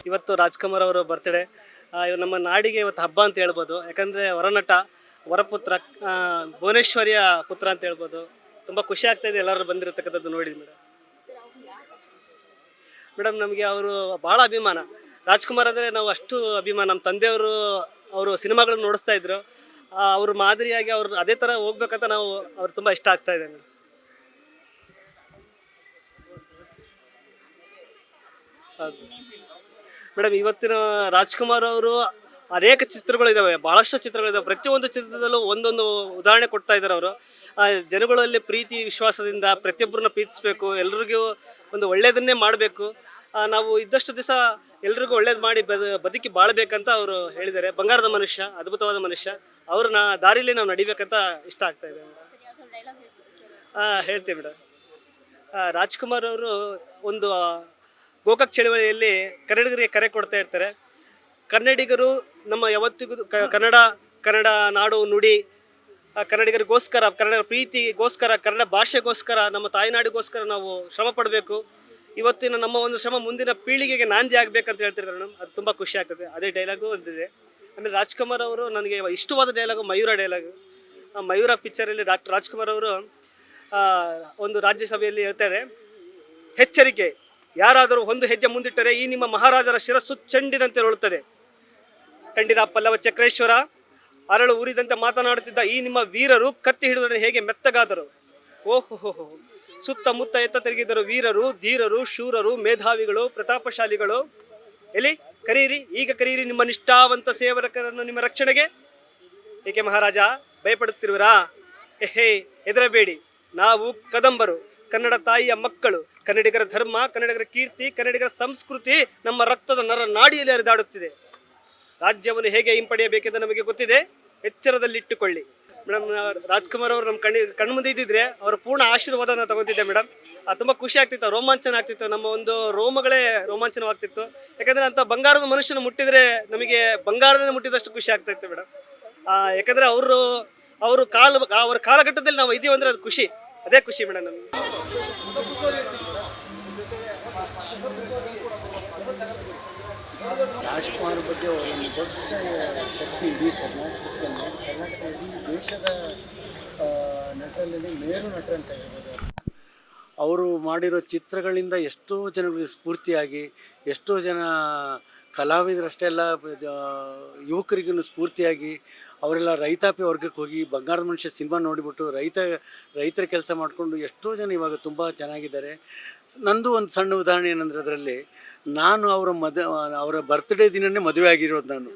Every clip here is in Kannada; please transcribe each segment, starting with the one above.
ಇವತ್ತು ರಾಜ್ಕುಮಾರ್ ಅವರ ಬರ್ತ್ಡೇ. ನಮ್ಮ ನಾಡಿಗೆ ಇವತ್ತು ಹಬ್ಬ ಅಂತ ಹೇಳ್ಬೋದು. ಯಾಕಂದರೆ ಹೊರನಟ ವರಪುತ್ರ, ಭುವನೇಶ್ವರಿಯ ಪುತ್ರ ಅಂತ ಹೇಳ್ಬೋದು. ತುಂಬ ಖುಷಿ ಆಗ್ತಾಯಿದೆ ಎಲ್ಲರೂ ಬಂದಿರತಕ್ಕಂಥದ್ದು ನೋಡಿ ಮೇಡಮ್. ಮೇಡಮ್ ನಮಗೆ ಅವರು ಭಾಳ ಅಭಿಮಾನ. ರಾಜ್ಕುಮಾರ್ ಅಂದರೆ ನಾವು ಅಷ್ಟು ಅಭಿಮಾನ. ನಮ್ಮ ತಂದೆಯವರು ಅವರು ಸಿನಿಮಾಗಳನ್ನು ನೋಡಿಸ್ತಾ ಇದ್ರು. ಅವ್ರ ಮಾದರಿಯಾಗಿ ಅವ್ರು ಅದೇ ಥರ ಹೋಗ್ಬೇಕಂತ ನಾವು ಅವ್ರು ತುಂಬ ಇಷ್ಟ ಆಗ್ತಾ ಇದೆ ಮೇಡಮ್. ಹೌದು ಮೇಡಮ್, ಇವತ್ತಿನ ರಾಜ್ಕುಮಾರ್ ಅವರು ಅನೇಕ ಚಿತ್ರಗಳಿದ್ದಾವೆ, ಭಾಳಷ್ಟು ಚಿತ್ರಗಳಿದ್ದಾವೆ. ಪ್ರತಿಯೊಂದು ಚಿತ್ರದಲ್ಲೂ ಒಂದೊಂದು ಉದಾಹರಣೆ ಕೊಡ್ತಾ ಇದ್ದಾರೆ ಅವರು. ಜನಗಳಲ್ಲಿ ಪ್ರೀತಿ ವಿಶ್ವಾಸದಿಂದ ಪ್ರತಿಯೊಬ್ಬರನ್ನ ಪ್ರೀತಿಸಬೇಕು, ಎಲ್ರಿಗೂ ಒಂದು ಒಳ್ಳೆಯದನ್ನೇ ಮಾಡಬೇಕು. ನಾವು ಇದ್ದಷ್ಟು ದಿವಸ ಎಲ್ರಿಗೂ ಒಳ್ಳೇದು ಮಾಡಿ ಬದುಕಿ ಬಾಳಬೇಕಂತ ಅವರು ಹೇಳಿದ್ದಾರೆ. ಬಂಗಾರದ ಮನುಷ್ಯ, ಅದ್ಭುತವಾದ ಮನುಷ್ಯ. ಅವ್ರನ್ನ ದಾರಿಲಿ ನಾವು ನಡಿಬೇಕಂತ ಇಷ್ಟ ಆಗ್ತಾ ಇದೆ. ಹೇಳ್ತೀವಿ ಮೇಡಮ್. ರಾಜ್ಕುಮಾರ್ ಅವರು ಒಂದು ಗೋಕಾಕ್ ಚಳವಳಿಯಲ್ಲಿ ಕನ್ನಡಿಗರಿಗೆ ಕರೆ ಕೊಡ್ತಾ ಇರ್ತಾರೆ. ಕನ್ನಡಿಗರು ನಮ್ಮ ಯಾವತ್ತಿಗೂ ಕನ್ನಡ ನಾಡು ನುಡಿ, ಕನ್ನಡಿಗರಿಗೋಸ್ಕರ, ಕನ್ನಡ ಪ್ರೀತಿಗೋಸ್ಕರ, ಕನ್ನಡ ಭಾಷೆಗೋಸ್ಕರ, ನಮ್ಮ ತಾಯ್ನಾಡಿಗೋಸ್ಕರ ನಾವು ಶ್ರಮ ಪಡಬೇಕು. ಇವತ್ತಿನ ನಮ್ಮ ಒಂದು ಶ್ರಮ ಮುಂದಿನ ಪೀಳಿಗೆಗೆ ನಾಂದಿ ಆಗಬೇಕಂತ ಹೇಳ್ತಿರ್ತಾರೆ ಮೇಡಮ್. ಅದು ತುಂಬ ಖುಷಿ ಆಗ್ತದೆ. ಅದೇ ಡೈಲಾಗು ಒಂದಿದೆ. ಆಮೇಲೆ ರಾಜ್ಕುಮಾರ್ ಅವರು ನನಗೆ ಇಷ್ಟವಾದ ಡೈಲಾಗು ಮಯೂರ ಡೈಲಾಗು. ಮಯೂರ ಪಿಕ್ಚರಲ್ಲಿ ರಾಜ್ಕುಮಾರ್ ಅವರು ಒಂದು ರಾಜ್ಯಸಭೆಯಲ್ಲಿ ಹೇಳ್ತಾರೆ, ಎಚ್ಚರಿಕೆ, ಯಾರಾದರೂ ಒಂದು ಹೆಜ್ಜೆ ಮುಂದಿಟ್ಟರೆ ಈ ನಿಮ್ಮ ಮಹಾರಾಜರ ಶಿರಸ್ಸು ಚೆಂಡಿನಂತೆ ಹೊರಳುತ್ತದೆ. ಕಂಡಿರ ಪಲ್ಲವ ಚಕ್ರೇಶ್ವರ ಅರಳು ಊರಿದಂತೆ ಮಾತನಾಡುತ್ತಿದ್ದ ಈ ನಿಮ್ಮ ವೀರರು ಕತ್ತಿ ಹಿಡಿದರೆ ಹೇಗೆ ಮೆತ್ತಗಾದರು. ಓಹೋ, ಸುತ್ತಮುತ್ತ ಎತ್ತ ತಿರುಗಿದರು ವೀರರು, ಧೀರರು, ಶೂರರು, ಮೇಧಾವಿಗಳು, ಪ್ರತಾಪಶಾಲಿಗಳು. ಎಲ್ಲಿ ಕರೀರಿ, ಈಗ ಕರೀರಿ ನಿಮ್ಮ ನಿಷ್ಠಾವಂತ ಸೇವಕರನ್ನು ನಿಮ್ಮ ರಕ್ಷಣೆಗೆ. ಏಕೆ ಮಹಾರಾಜ ಭಯಪಡುತ್ತಿರುವಿರಾ? ಹೆದರಬೇಡಿ, ನಾವು ಕದಂಬರು, ಕನ್ನಡ ತಾಯಿಯ ಮಕ್ಕಳು. ಕನ್ನಡಿಗರ ಧರ್ಮ, ಕನ್ನಡಿಗರ ಕೀರ್ತಿ, ಕನ್ನಡಿಗರ ಸಂಸ್ಕೃತಿ ನಮ್ಮ ರಕ್ತದ ನಾಡಿಯಲ್ಲಿ ಹರಿದಾಡುತ್ತಿದೆ. ರಾಜ್ಯವನ್ನು ಹೇಗೆ ಹಿಂಪಡೆಯಬೇಕೆಂದು ನಮಗೆ ಗೊತ್ತಿದೆ, ಎಚ್ಚರದಲ್ಲಿಟ್ಟುಕೊಳ್ಳಿ. ಮೇಡಮ್, ರಾಜ್ಕುಮಾರ್ ಅವರು ನಮ್ಮ ಕಣ್ಮುಂದೆ ಇದ್ದಿದ್ರೆ ಅವರ ಪೂರ್ಣ ಆಶೀರ್ವಾದನ ತಗೋತಿದ್ದೆ ಮೇಡಮ್. ತುಂಬ ಖುಷಿ ಆಗ್ತಿತ್ತು, ರೋಮಾಂಚನ ಆಗ್ತಿತ್ತು, ನಮ್ಮ ಒಂದು ರೋಮಗಳೇ ರೋಮಾಂಚನವಾಗ್ತಿತ್ತು. ಯಾಕಂದರೆ ಅಂಥ ಬಂಗಾರದ ಮನುಷ್ಯನ ಮುಟ್ಟಿದರೆ ನಮಗೆ ಬಂಗಾರದಿಂದ ಮುಟ್ಟಿದಷ್ಟು ಖುಷಿ ಆಗ್ತಾಯಿತ್ತು ಮೇಡಮ್. ಯಾಕಂದರೆ ಅವ್ರ ಕಾಲಘಟ್ಟದಲ್ಲಿ ನಾವು ಇದೀವಿ ಅಂದರೆ ಅದು ಖುಷಿ, ಅದೇ ಖುಷಿ ಮೇಡಮ್ ನಮಗೆ. ರಾಜ್ಕುಮಾರ್ ಬಗ್ಗೆ ಒಂದು ದೊಡ್ಡ ಶಕ್ತಿ ಇಡೀ ಕರ್ನಾಟಕದಲ್ಲಿ, ಇಡೀ ದೇಶದ ನಟರಲ್ಲಿ ಮೇರು ನಟ ಅಂತ ಹೇಳ್ಬೋದು. ಅವರು ಮಾಡಿರೋ ಚಿತ್ರಗಳಿಂದ ಎಷ್ಟೋ ಜನಗಳಿಗೆ ಸ್ಫೂರ್ತಿಯಾಗಿ, ಎಷ್ಟೋ ಜನ ಕಲಾವಿದರಷ್ಟೇ ಅಲ್ಲ, ಯುವಕರಿಗೂ ಸ್ಫೂರ್ತಿಯಾಗಿ ಅವರೆಲ್ಲ ರೈತಾಪಿ ವರ್ಗಕ್ಕೆ ಹೋಗಿ ಬಂಗಾರದ ಮನುಷ್ಯ ಸಿನಿಮಾ ನೋಡಿಬಿಟ್ಟು ರೈತರ ಕೆಲಸ ಮಾಡಿಕೊಂಡು ಎಷ್ಟೋ ಜನ ಇವಾಗ ತುಂಬ ಚೆನ್ನಾಗಿದ್ದಾರೆ. ನಂದು ಒಂದು ಸಣ್ಣ ಉದಾಹರಣೆ ಏನಂದರೆ, ಅದರಲ್ಲಿ ನಾನು ಅವರ ಬರ್ತ್ಡೇ ದಿನವೇ ಮದುವೆ ಆಗಿರೋದು. ನಾನು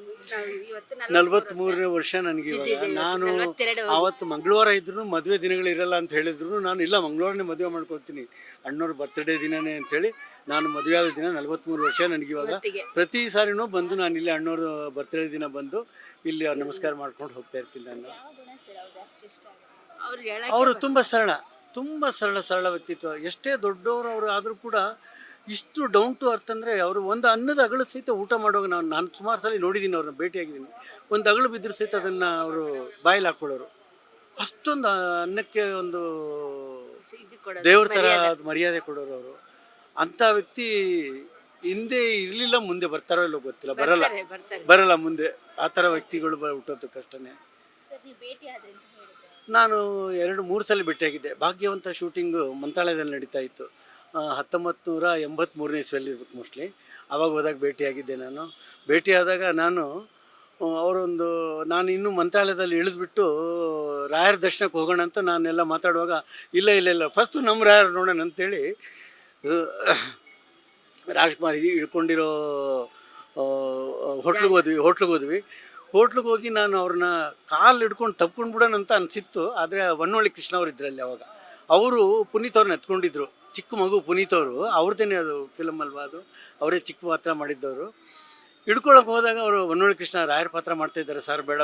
43ನೇ ವರ್ಷ ನನಗೆ ಇವಾಗ. ನಾನು ಆವತ್ತು ಮಂಗಳವಾರ ಇದ್ರೂ ಮದುವೆ ದಿನಗಳಿರಲ್ಲ ಅಂತ ಹೇಳಿದ್ರು, ನಾನು ಇಲ್ಲ ಮಂಗಳವಾರನೇ ಮದುವೆ ಮಾಡ್ಕೊಳ್ತೀನಿ, ಅಣ್ಣವ್ರ ಬರ್ತ್ಡೇ ದಿನನೇ ಅಂಥೇಳಿ ನಾನು ಮದುವೆ ಆದ ದಿನ 43 ವರ್ಷ ನನಗಿವಾಗ. ಪ್ರತಿ ಸಾರಿನೂ ಬಂದು ನಾನು ಇಲ್ಲಿ ಅಣ್ಣವ್ರ ಬರ್ತ್ಡೇ ದಿನ ಬಂದು ಇಲ್ಲಿ ನಮಸ್ಕಾರ ಮಾಡ್ಕೊಂಡು ಹೋಗ್ತಾ ಇರ್ತೀನಿ. ನಾನು ಅವರು ತುಂಬ ಸರಳ ವ್ಯಕ್ತಿತ್ವ. ಎಷ್ಟೇ ದೊಡ್ಡವರು ಅವರು ಆದರೂ ಕೂಡ ಇಷ್ಟು ಡೌನ್ ಟು ಅರ್ತ್ ಅಂದರೆ, ಅವರು ಒಂದು ಅನ್ನದ ಅಗಳು ಸಹಿತ ಊಟ ಮಾಡುವಾಗ ನಾನು ಸುಮಾರು ಸಲ ನೋಡಿದ್ದೀನಿ, ಅವ್ರನ್ನ ಭೇಟಿಯಾಗಿದ್ದೀನಿ. ಒಂದು ಅಗಳು ಬಿದ್ದರೂ ಸಹಿತ ಅದನ್ನು ಅವರು ಬಾಯಲ್ಲಿ ಹಾಕ್ಕೊಳ್ಳೋರು. ಅಷ್ಟೊಂದು ಅನ್ನಕ್ಕೆ ಒಂದು ದೇವ್ರ ಥರ ಮರ್ಯಾದೆ ಕೊಡೋರು ಅವರು. ಅಂಥ ವ್ಯಕ್ತಿ ಹಿಂದೆ ಇರಲಿಲ್ಲ, ಮುಂದೆ ಬರ್ತಾರೋ ಇಲ್ಲೋ ಗೊತ್ತಿಲ್ಲ, ಬರಲ್ಲ ಮುಂದೆ. ಆ ಥರ ವ್ಯಕ್ತಿಗಳು ಹುಟ್ಟೋದು ಕಷ್ಟನೇ. ನಾನು 2-3 ಸಲ ಭೇಟಿಯಾಗಿದ್ದೆ. ಭಾಗ್ಯವಂತ ಶೂಟಿಂಗು ಮಂತ್ರಾಲಯದಲ್ಲಿ ನಡೀತಾ ಇತ್ತು. 1983ನೇ ಇಸ್ವಿಯಲ್ಲಿ ಇರ್ಬೇಕು ಮೋಸ್ಟ್ಲಿ. ಆವಾಗ ಹೋದಾಗ ಭೇಟಿಯಾಗಿದ್ದೆ ನಾನು. ಭೇಟಿಯಾದಾಗ ನಾನು ಇನ್ನೂ ಮಂತ್ರಾಲಯದಲ್ಲಿ ಇಳಿದ್ಬಿಟ್ಟು ರಾಯರ ದರ್ಶನಕ್ಕೆ ಹೋಗೋಣ ಅಂತ ನಾನೆಲ್ಲ ಮಾತಾಡುವಾಗ, ಇಲ್ಲ ಫಸ್ಟು ನಮ್ಮ ರಾಯರು ನೋಡೋಣ ಅಂಥೇಳಿ ರಾಜ್ಕುಮಾರ್ ಇಳ್ಕೊಂಡಿರೋ ಹೋಟ್ಲಿಗೆ ಹೋಗಿ ನಾನು ಅವ್ರನ್ನ ಕಾಲು ಹಿಡ್ಕೊಂಡು ತಪ್ಕೊಂಡು ಬಿಡೋಣ ಅಂತ ಅನಿಸಿತ್ತು. ಆದರೆ ಹೊನ್ನೊಳ್ಳಿ ಕೃಷ್ಣ ಅವರು ಇದ್ರಲ್ಲಿ ಅವಾಗ. ಅವರು ಪುನೀತ್ ಅವ್ರನ್ನ ಎತ್ಕೊಂಡಿದ್ರು, ಚಿಕ್ಕ ಮಗು ಪುನೀತ್ ಅವರು, ಅವ್ರದ್ದೇನೆ ಅದು ಫಿಲಮ್ ಅಲ್ವಾ, ಅದು ಅವರೇ ಚಿಕ್ಕ ಪಾತ್ರ ಮಾಡಿದ್ದವರು. ಹಿಡ್ಕೊಳಕ್ಕೆ ಹೋದಾಗ ಅವರು ಹೊನ್ನೊಳ್ಳಿ ಕೃಷ್ಣ ರಾಯರ ಪಾತ್ರ ಮಾಡ್ತಾಯಿದ್ದಾರೆ ಸರ್, ಬೇಡ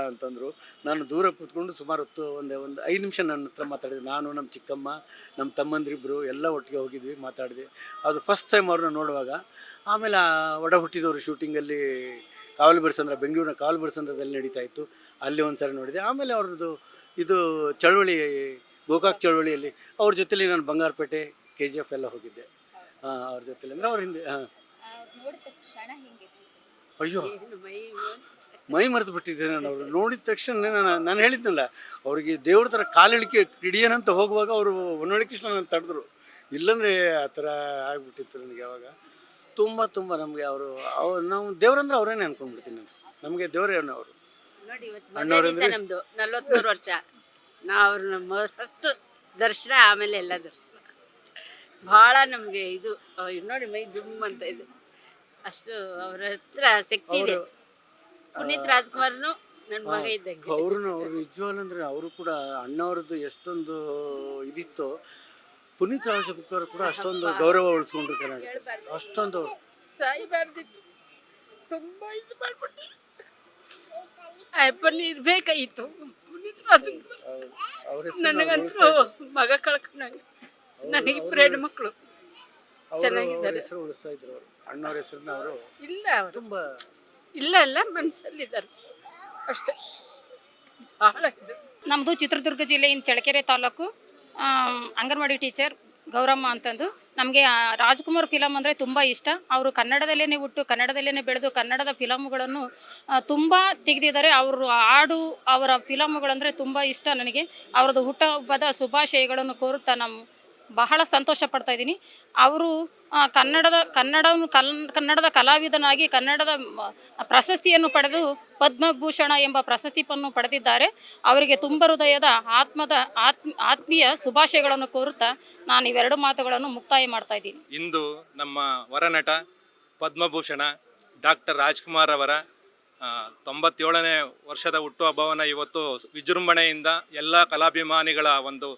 ಅಂತಂದರು. ನಾನು ದೂರ ಕೂತ್ಕೊಂಡು ಸುಮಾರು ಹೊತ್ತು ಒಂದು 5 ನಿಮಿಷ ನನ್ನ ಹತ್ರ ಮಾತಾಡಿದೆ. ನಾನು, ನಮ್ಮ ಚಿಕ್ಕಮ್ಮ, ನಮ್ಮ ತಮ್ಮಂದ್ರಿಬ್ಬರು ಎಲ್ಲ ಒಟ್ಟಿಗೆ ಹೋಗಿದ್ವಿ, ಮಾತಾಡಿದೆ. ಅದು ಫಸ್ಟ್ ಟೈಮ್ ಅವ್ರನ್ನ ನೋಡುವಾಗ. ಆಮೇಲೆ ಒಡ ಹುಟ್ಟಿದವರು ಶೂಟಿಂಗಲ್ಲಿ ಬೆಂಗಳೂರಿನ ಕಾವಲು ಬರಸಂದ್ರದಲ್ಲಿ ನಡೀತಾ ಇತ್ತು, ಅಲ್ಲಿ ಒಂದು ಸರಿ ನೋಡಿದೆ. ಆಮೇಲೆ ಅವ್ರದ್ದು ಇದು ಚಳವಳಿ, ಗೋಕಾಕ್ ಚಳವಳಿಯಲ್ಲಿ ಅವ್ರ ಜೊತೆಲಿ ನಾನು ಬಂಗಾರಪೇಟೆ, KGF ಎಲ್ಲ ಹೋಗಿದ್ದೆ ಅವ್ರ ಜೊತೆಲಿ. ಅಂದರೆ ಅವ್ರ ಹಿಂದೆ ನೋಡಿದ ಕ್ಷಣ ಹೆಂಗಿತ್ತು ಅಯ್ಯೋ, ಮೈ ಮರೆತು ಬಿಟ್ಟಿದ್ದೆ ನಾನು. ಅವರು ನೋಡಿದ ತಕ್ಷಣ ನಾನು ಹೇಳಿದ್ನಲ್ಲ, ಅವರಿಗೆ ದೇವ್ರ ಥರ ಕಾಲಿಳಿಕೆ ಹಿಡಿಯೋಣಂತ ಹೋಗುವಾಗ ಅವರು ಹೊನ್ನಳ್ಳಿ ಕೃಷ್ಣ ನನ್ನ ತಡೆದ್ರು. ಇಲ್ಲಾಂದರೆ ಆ ಥರ ಆಗಿಬಿಟ್ಟಿತ್ತು ನನಗೆ ಅವಾಗ. ತುಂಬ ನಮಗೆ ಅವ್ರು ನಾವು ದೇವ್ರಂದ್ರೆ ಅವರೇನೆ ಅನ್ಕೊಂಡ್ಬಿಡ್ತೀನಿ ನಾನು. ನಮಗೆ ದೇವರೇ ಅವರು. ನೋಡಿ ಇವತ್ತು ಮೊದಲನೇ ದಿವಸ ನಮ್ದು 43 ವರ್ಷ. ನಾವು ನಮ್ಮ ಫಸ್ಟ್ ದರ್ಶನ, ಆಮೇಲೆ ಎಲ್ಲ ದರ್ಶನ. ಭಾಳ ನಮಗೆ ಇದು ನೋಡಿ ಮೈ ದುಮ್ ಅಂತ ಇದು. ಅಷ್ಟು ಅವ್ರ ಹತ್ರ ಶಕ್ತಿ ಇದೆ. ಪುನೀತ್ ರಾಜ್ಕುಮಾರ್ನು ನನ್ನ ಮಗ ಇದ್ದಂಗೆ. ಅವರು ನಿಜವಾಗ್ಲೂ ಅಂದರೆ ಅವರು ಕೂಡ ಅಣ್ಣವ್ರದ್ದು ಎಷ್ಟೊಂದು ಇದಿತ್ತು. ಪುನೀತ್ ರಾಜ್ಕುಮಾರ್ ಕೂಡ ಅಷ್ಟೊಂದು ಗೌರವ ಉಳಿಸ್ಕೊಂಡ್ರು ಕನ್ನಡ. ಅಷ್ಟೊಂದು ಸಾಯಿಬಾರ್ದಿತ್ತು. ತುಂಬ ಇದು ಮಾಡ್ಬಿಟ್ಟು ಅಪ್ಪನ ಇರ್ಬೇಕಾಗಿತ್ತು ಪುನೀತ್ ರಾಜ್ಕುಮಾರ್. ನನಗಂತೂ ಮಗ ಕಳ್ಕೊಂಡಂಗೆ. ನನಗಿಬ್ಬರು ಹೆಣ್ಣು ಮಕ್ಕಳು ಚೆನ್ನಾಗಿದ್ದಾರೆ. ಹೆಸರು ಉಳಿಸ್ತಾ ಇದ್ರು ಅವರು. ಅಣ್ಣವ್ರ ಹೆಸರನ್ನ ಅವರು ಇಲ್ಲ ಅವರು ತುಂಬ ಇಲ್ಲ ಮನಸ್ಸಲ್ಲಿದ್ದಾರೆ ಅಷ್ಟೇ. ಬಹಳ ಇದು. ನಮ್ಮದು ಚಿತ್ರದುರ್ಗ ಜಿಲ್ಲೆಯಿಂದ ಚಳ್ಳಕೆರೆ ತಾಲೂಕು. ಅಂಗನವಾಡಿ ಟೀಚರ್ ಗೌರಮ್ಮ ಅಂತಂದು. ನಮಗೆ ರಾಜ್ಕುಮಾರ್ ಫಿಲಮ್ ಅಂದರೆ ತುಂಬ ಇಷ್ಟ. ಅವರು ಕನ್ನಡದಲ್ಲೇ ಹುಟ್ಟು ಕನ್ನಡದಲ್ಲೇ ಬೆಳೆದು ಕನ್ನಡದ ಫಿಲಮ್ಗಳನ್ನು ತುಂಬ ತೆಗೆದಿದ್ದಾರೆ. ಅವರು ಹಾಡು ಅವರ ಫಿಲಮ್ಗಳಂದರೆ ತುಂಬ ಇಷ್ಟ ನನಗೆ. ಅವರದ್ದು ಹುಟ್ಟುಹಬ್ಬದ ಶುಭಾಶಯಗಳನ್ನು ಕೋರುತ್ತಾ ನಾನು ಬಹಳ ಸಂತೋಷ ಪಡ್ತಾ ಇದ್ದೀನಿ. ಅವರು ಕನ್ನಡದ ಕಲಾವಿದನಾಗಿ ಕನ್ನಡದ ಪ್ರಶಸ್ತಿಯನ್ನು ಪಡೆದು ಪದ್ಮಭೂಷಣ ಎಂಬ ಪ್ರಶಸ್ತಿಯನ್ನು ಪಡೆದಿದ್ದಾರೆ. ಅವರಿಗೆ ತುಂಬ ಹೃದಯದ ಆತ್ಮೀಯ ಶುಭಾಶಯಗಳನ್ನು ಕೋರುತ್ತಾ ನಾನು ಇವೆರಡು ಮಾತುಗಳನ್ನು ಮುಕ್ತಾಯ ಮಾಡ್ತಾ ಇದ್ದೀನಿ. ಇಂದು ನಮ್ಮ ವರನಟ ಪದ್ಮಭೂಷಣ ಡಾಕ್ಟರ್ ರಾಜ್ಕುಮಾರ್ ಅವರ 97ನೇ ವರ್ಷದ ಹುಟ್ಟುಹಬ್ಬವನ್ನು ಇವತ್ತು ವಿಜೃಂಭಣೆಯಿಂದ ಎಲ್ಲ ಕಲಾಭಿಮಾನಿಗಳ ಒಂದು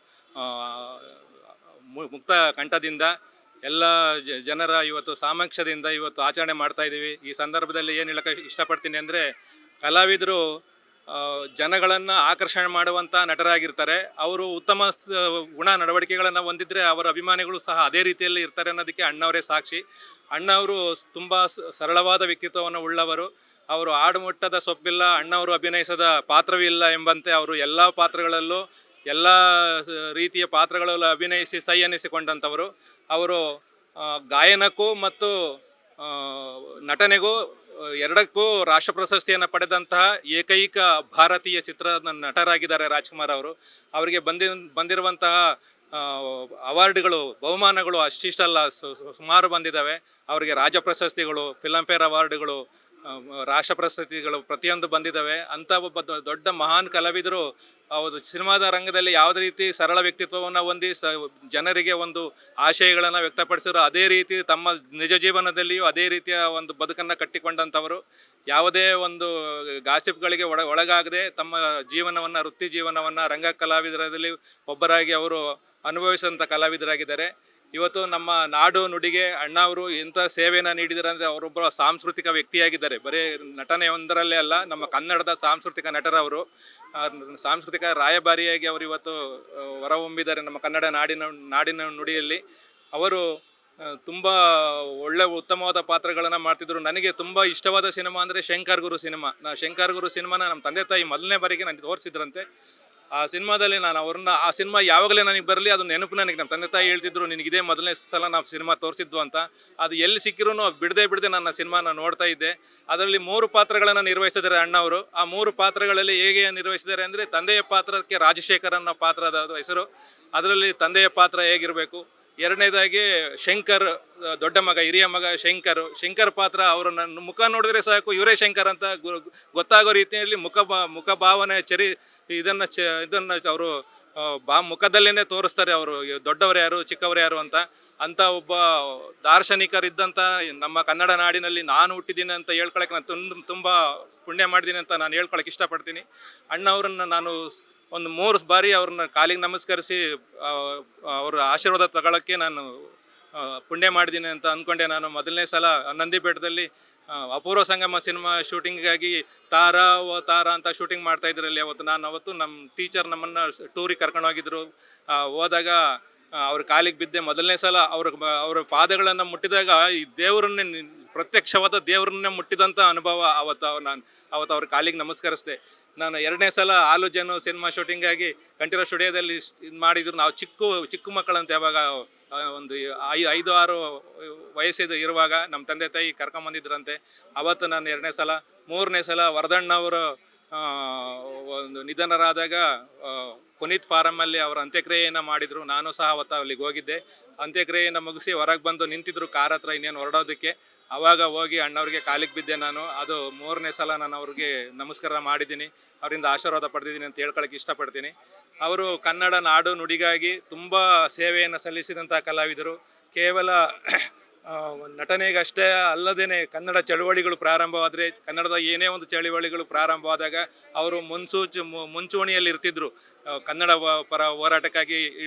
ಮುಕ್ತ ಕಂಠದಿಂದ ಎಲ್ಲ ಜನರ ಇವತ್ತು ಸಾಮರ್ಥ್ಯದಿಂದ ಇವತ್ತು ಆಚರಣೆ ಮಾಡ್ತಾ ಇದ್ದೀವಿ. ಈ ಸಂದರ್ಭದಲ್ಲಿ ಏನು ಹೇಳಕ್ಕೆ ಇಷ್ಟಪಡ್ತೀನಿ ಅಂದರೆ, ಕಲಾವಿದರು ಜನಗಳನ್ನು ಆಕರ್ಷಣೆ ಮಾಡುವಂಥ ನಟರಾಗಿರ್ತಾರೆ. ಅವರು ಉತ್ತಮ ಗುಣ ನಡವಳಿಕೆಗಳನ್ನು ಹೊಂದಿದ್ರೆ ಅವರ ಅಭಿಮಾನಿಗಳು ಸಹ ಅದೇ ರೀತಿಯಲ್ಲಿ ಇರ್ತಾರೆ ಅನ್ನೋದಕ್ಕೆ ಅಣ್ಣವರೇ ಸಾಕ್ಷಿ. ಅಣ್ಣವರು ತುಂಬ ಸರಳವಾದ ವ್ಯಕ್ತಿತ್ವವನ್ನು ಉಳ್ಳವರು. ಅವರು ಆಡುಮುಟ್ಟದ ಸೊಪ್ಪಿಲ್ಲ, ಅಣ್ಣವರು ಅಭಿನಯಿಸದ ಪಾತ್ರವಿಲ್ಲ ಎಂಬಂತೆ ಅವರು ಎಲ್ಲ ಪಾತ್ರಗಳಲ್ಲೂ ಎಲ್ಲ ರೀತಿಯ ಪಾತ್ರಗಳಲ್ಲೂ ಅಭಿನಯಿಸಿ ಸೈ ಅನ್ನಿಸಿಕೊಂಡಂಥವರು. ಅವರು ಗಾಯನಕ್ಕೂ ಮತ್ತು ನಟನೆಗೂ ಎರಡಕ್ಕೂ ರಾಷ್ಟ್ರ ಪ್ರಶಸ್ತಿಯನ್ನು ಪಡೆದಂತಹ ಏಕೈಕ ಭಾರತೀಯ ಚಿತ್ರದ ನಟರಾಗಿದ್ದಾರೆ ರಾಜ್ಕುಮಾರ್ ಅವರು. ಅವರಿಗೆ ಬಂದಿರುವಂತಹ ಅವಾರ್ಡ್ಗಳು, ಬಹುಮಾನಗಳು ಅಷ್ಟಿಷ್ಟಲ್ಲ, ಸುಮಾರು ಬಂದಿದ್ದಾವೆ. ಅವರಿಗೆ ರಾಜ್ಯ ಪ್ರಶಸ್ತಿಗಳು, ಫಿಲಂಫೇರ್ ಅವಾರ್ಡ್ಗಳು, ರಾಷ್ಟ್ರ ಪ್ರಶಸ್ತಿಗಳು ಪ್ರತಿಯೊಂದು ಬಂದಿದ್ದಾವೆ. ಅಂಥ ಒಬ್ಬ ದೊಡ್ಡ ಮಹಾನ್ ಕಲಾವಿದರು ಅವರು ಸಿನಿಮಾದ ರಂಗದಲ್ಲಿ ಯಾವುದೇ ರೀತಿ ಸರಳ ವ್ಯಕ್ತಿತ್ವವನ್ನು ಹೊಂದಿ ಜನರಿಗೆ ಒಂದು ಆಶಯಗಳನ್ನು ವ್ಯಕ್ತಪಡಿಸಿದ್ರು. ಅದೇ ರೀತಿ ತಮ್ಮ ನಿಜ ಜೀವನದಲ್ಲಿಯೂ ಅದೇ ರೀತಿಯ ಒಂದು ಬದುಕನ್ನು ಕಟ್ಟಿಕೊಂಡಂಥವರು. ಯಾವುದೇ ಒಂದು ಗಾಸಿಪ್ಗಳಿಗೆ ಒಳಗಾಗದೆ ತಮ್ಮ ಜೀವನವನ್ನು, ವೃತ್ತಿ ಜೀವನವನ್ನು ರಂಗ ಕಲಾವಿದರಲ್ಲಿ ಒಬ್ಬರಾಗಿ ಅವರು ಅನುಭವಿಸಿದಂಥ ಕಲಾವಿದರಾಗಿದ್ದಾರೆ. ಇವತ್ತು ನಮ್ಮ ನಾಡು ನುಡಿಗೆ ಅಣ್ಣ ಅವರು ಎಂಥ ಸೇವೆಯನ್ನು ನೀಡಿದ್ದಾರೆ ಅಂದರೆ, ಅವರೊಬ್ಬರ ಸಾಂಸ್ಕೃತಿಕ ವ್ಯಕ್ತಿಯಾಗಿದ್ದಾರೆ. ಬರೀ ನಟನೆ ಒಂದರಲ್ಲೇ ಅಲ್ಲ, ನಮ್ಮ ಕನ್ನಡದ ಸಾಂಸ್ಕೃತಿಕ ನಟರವರು, ಸಾಂಸ್ಕೃತಿಕ ರಾಯಭಾರಿಯಾಗಿ ಅವರು ಇವತ್ತು ಹೊರಹೊಮ್ಮಿದ್ದಾರೆ ನಮ್ಮ ಕನ್ನಡ ನಾಡಿನ ನುಡಿಯಲ್ಲಿ. ಅವರು ತುಂಬ ಒಳ್ಳೆ ಉತ್ತಮವಾದ ಪಾತ್ರಗಳನ್ನು ಮಾಡ್ತಿದ್ರು. ನನಗೆ ತುಂಬ ಇಷ್ಟವಾದ ಸಿನಿಮಾ ಅಂದರೆ ಶಂಕರ್ ಗುರು ಸಿನಿಮಾ. ಶಂಕರ್ ಗುರು ಸಿನಿಮಾನ ನಮ್ಮ ತಂದೆ ತಾಯಿ ಮೊದಲನೇ ಬಾರಿಗೆ ನನಗೆ ತೋರಿಸಿದ್ರಂತೆ. ಆ ಸಿನಿಮಾದಲ್ಲಿ ನಾನು ಆ ಸಿನಿಮಾ ಯಾವಾಗಲೇ ನನಗೆ ಬರಲಿ ಅದು ನೆನಪು. ನನಗೆ ನಮ್ಮ ತಂದೆ ತಾಯಿ ಹೇಳ್ತಿದ್ರು, ನಿನಗಿದೇ ಮೊದಲನೇ ಸಲ ನಾವು ಸಿನಿಮಾ ತೋರಿಸಿದ್ವು ಅಂತ. ಅದು ಎಲ್ಲಿ ಸಿಕ್ಕಿರೂ ಬಿಡದೆ ನನ್ನ ಸಿನಿಮಾನ ನೋಡ್ತಾ ಇದ್ದೆ. ಅದರಲ್ಲಿ 3 ಪಾತ್ರಗಳನ್ನು ನಿರ್ವಹಿಸಿದ್ದಾರೆ ಅಣ್ಣವರು. ಆ 3 ಪಾತ್ರಗಳಲ್ಲಿ ಹೇಗೆ ನಿರ್ವಹಿಸಿದ್ದಾರೆ ಅಂದರೆ, ತಂದೆಯ ಪಾತ್ರಕ್ಕೆ ರಾಜಶೇಖರ್ ಅನ್ನೋ ಪಾತ್ರದ ಹೆಸರು. ಅದರಲ್ಲಿ ತಂದೆಯ ಪಾತ್ರ ಹೇಗಿರಬೇಕು. ಎರಡನೇದಾಗಿ ಶಂಕರ್, ದೊಡ್ಡ ಮಗ, ಹಿರಿಯ ಮಗ ಶಂಕರ್ ಪಾತ್ರ. ಅವರು ನನ್ನ ಮುಖ ನೋಡಿದ್ರೆ ಸಾಕು ಇವರೇ ಶಂಕರ್ ಅಂತ ಗೊತ್ತಾಗೋ ರೀತಿಯಲ್ಲಿ ಮುಖ ಭಾವನೆ ಇದನ್ನು ಅವರು ಮುಖದಲ್ಲೇ ತೋರಿಸ್ತಾರೆ. ಅವರು ದೊಡ್ಡವರು ಯಾರು, ಚಿಕ್ಕವರು ಯಾರು ಅಂತ ಒಬ್ಬ ದಾರ್ಶನಿಕರಿದ್ದಂಥ ನಮ್ಮ ಕನ್ನಡ ನಾಡಿನಲ್ಲಿ ನಾನು ಹುಟ್ಟಿದ್ದೀನಿ ಅಂತ ಹೇಳ್ಕೊಳಕ್ಕೆ ನಾನು ತುಂಬ ಪುಣ್ಯ ಮಾಡಿದ್ದೀನಿ ಅಂತ ನಾನು ಹೇಳ್ಕೊಳಕ್ಕೆ ಇಷ್ಟಪಡ್ತೀನಿ. ಅಣ್ಣವ್ರನ್ನ ನಾನು ಒಂದು 3 ಬಾರಿ ಅವ್ರನ್ನ ಕಾಲಿಗೆ ನಮಸ್ಕರಿಸಿ ಅವರ ಆಶೀರ್ವಾದ ತಗೊಳ್ಳೋಕ್ಕೆ ನಾನು ಪುಣ್ಯ ಮಾಡಿದ್ದೀನಿ ಅಂತ ಅಂದ್ಕೊಂಡೆ. ನಾನು ಮೊದಲನೇ ಸಲ ನಂದಿಬೆಟ್ಟದಲ್ಲಿ ಅಪೂರ್ವ ಸಂಗಮ ಸಿನಿಮಾ ಶೂಟಿಂಗಾಗಿ ತಾರಾ ಅಂತ ಶೂಟಿಂಗ್ ಮಾಡ್ತಾ ಇದ್ರಲ್ಲಿ ಅವತ್ತು ನಮ್ಮ ಟೀಚರ್ ನಮ್ಮನ್ನು ಟೂರಿಗೆ ಕರ್ಕೊಂಡು ಹೋಗಿದ್ರು. ಹೋದಾಗ ಅವ್ರ ಕಾಲಿಗೆ ಬಿದ್ದೆ. ಮೊದಲನೇ ಸಲ ಅವ್ರ ಪಾದಗಳನ್ನು ಮುಟ್ಟಿದಾಗ ಈ ದೇವರನ್ನೇ, ಪ್ರತ್ಯಕ್ಷವಾದ ದೇವರನ್ನೇ ಮುಟ್ಟಿದಂಥ ಅನುಭವ ಅವತ್ತು ಅವ್ರ ಕಾಲಿಗೆ ನಮಸ್ಕರಿಸಿದೆ. ನಾನು 2ನೇ ಸಲ ಆಲೂಜನು ಸಿನಿಮಾ ಶೂಟಿಂಗಾಗಿ ಕಂಠೀರವ ಸ್ಟುಡಿಯೋದಲ್ಲಿ ಇದು ಮಾಡಿದ್ರು. ನಾವು ಚಿಕ್ಕ ಮಕ್ಕಳಂತೆ ಯಾವಾಗ ಒಂದು 5-6 ವಯಸ್ಸಿದು ಇರುವಾಗ ನಮ್ಮ ತಂದೆ ತಾಯಿ ಕರ್ಕೊಂಬಂದಿದ್ರಂತೆ. ಅವತ್ತು ನಾನು 2ನೇ ಸಲ, 3ನೇ ಸಲ ವರದಣ್ಣವರು ಒಂದು ನಿಧನರಾದಾಗ ಪುನೀತ್ ಫಾರಮ್ಮಲ್ಲಿ ಅವರ ಅಂತ್ಯಕ್ರಿಯೆಯನ್ನು ಮಾಡಿದರು. ನಾನು ಸಹ ಅವತ್ತು ಅಲ್ಲಿಗೆ ಹೋಗಿದ್ದೆ. ಅಂತ್ಯಕ್ರಿಯೆಯನ್ನು ಮುಗಿಸಿ ಹೊರಗೆ ಬಂದು ನಿಂತಿದ್ರು ಕಾರ್ ಹತ್ರ ಇನ್ನೇನು ಹೊರಡೋದಕ್ಕೆ. ಆವಾಗ ಹೋಗಿ ಅಣ್ಣವ್ರಿಗೆ ಕಾಲಿಗೆ ಬಿದ್ದೆ ನಾನು. ಅದು 3ನೇ ಸಲ ನಾನು ಅವ್ರಿಗೆ ನಮಸ್ಕಾರ ಮಾಡಿದ್ದೀನಿ, ಅವರಿಂದ ಆಶೀರ್ವಾದ ಪಡೆದಿದ್ದೀನಿ ಅಂತ ಹೇಳ್ಕೊಳಕ್ಕೆ ಇಷ್ಟಪಡ್ತೀನಿ. ಅವರು ಕನ್ನಡ ನಾಡು ನುಡಿಗಾಗಿ ತುಂಬ ಸೇವೆಯನ್ನು ಸಲ್ಲಿಸಿದಂಥ ಕಲಾವಿದರು. ಕೇವಲ ನಟನೆಗಷ್ಟೇ ಅಲ್ಲದೇ ಕನ್ನಡ ಚಳುವಳಿಗಳು ಪ್ರಾರಂಭವಾದರೆ, ಕನ್ನಡದ ಏನೇ ಒಂದು ಚಳುವಳಿಗಳು ಪ್ರಾರಂಭವಾದಾಗ ಅವರು ಮುಂಚೂಣಿಯಲ್ಲಿ ಇರ್ತಿದ್ರು. ಕನ್ನಡ ಪರ ಹೋರಾಟಕ್ಕಾಗಿ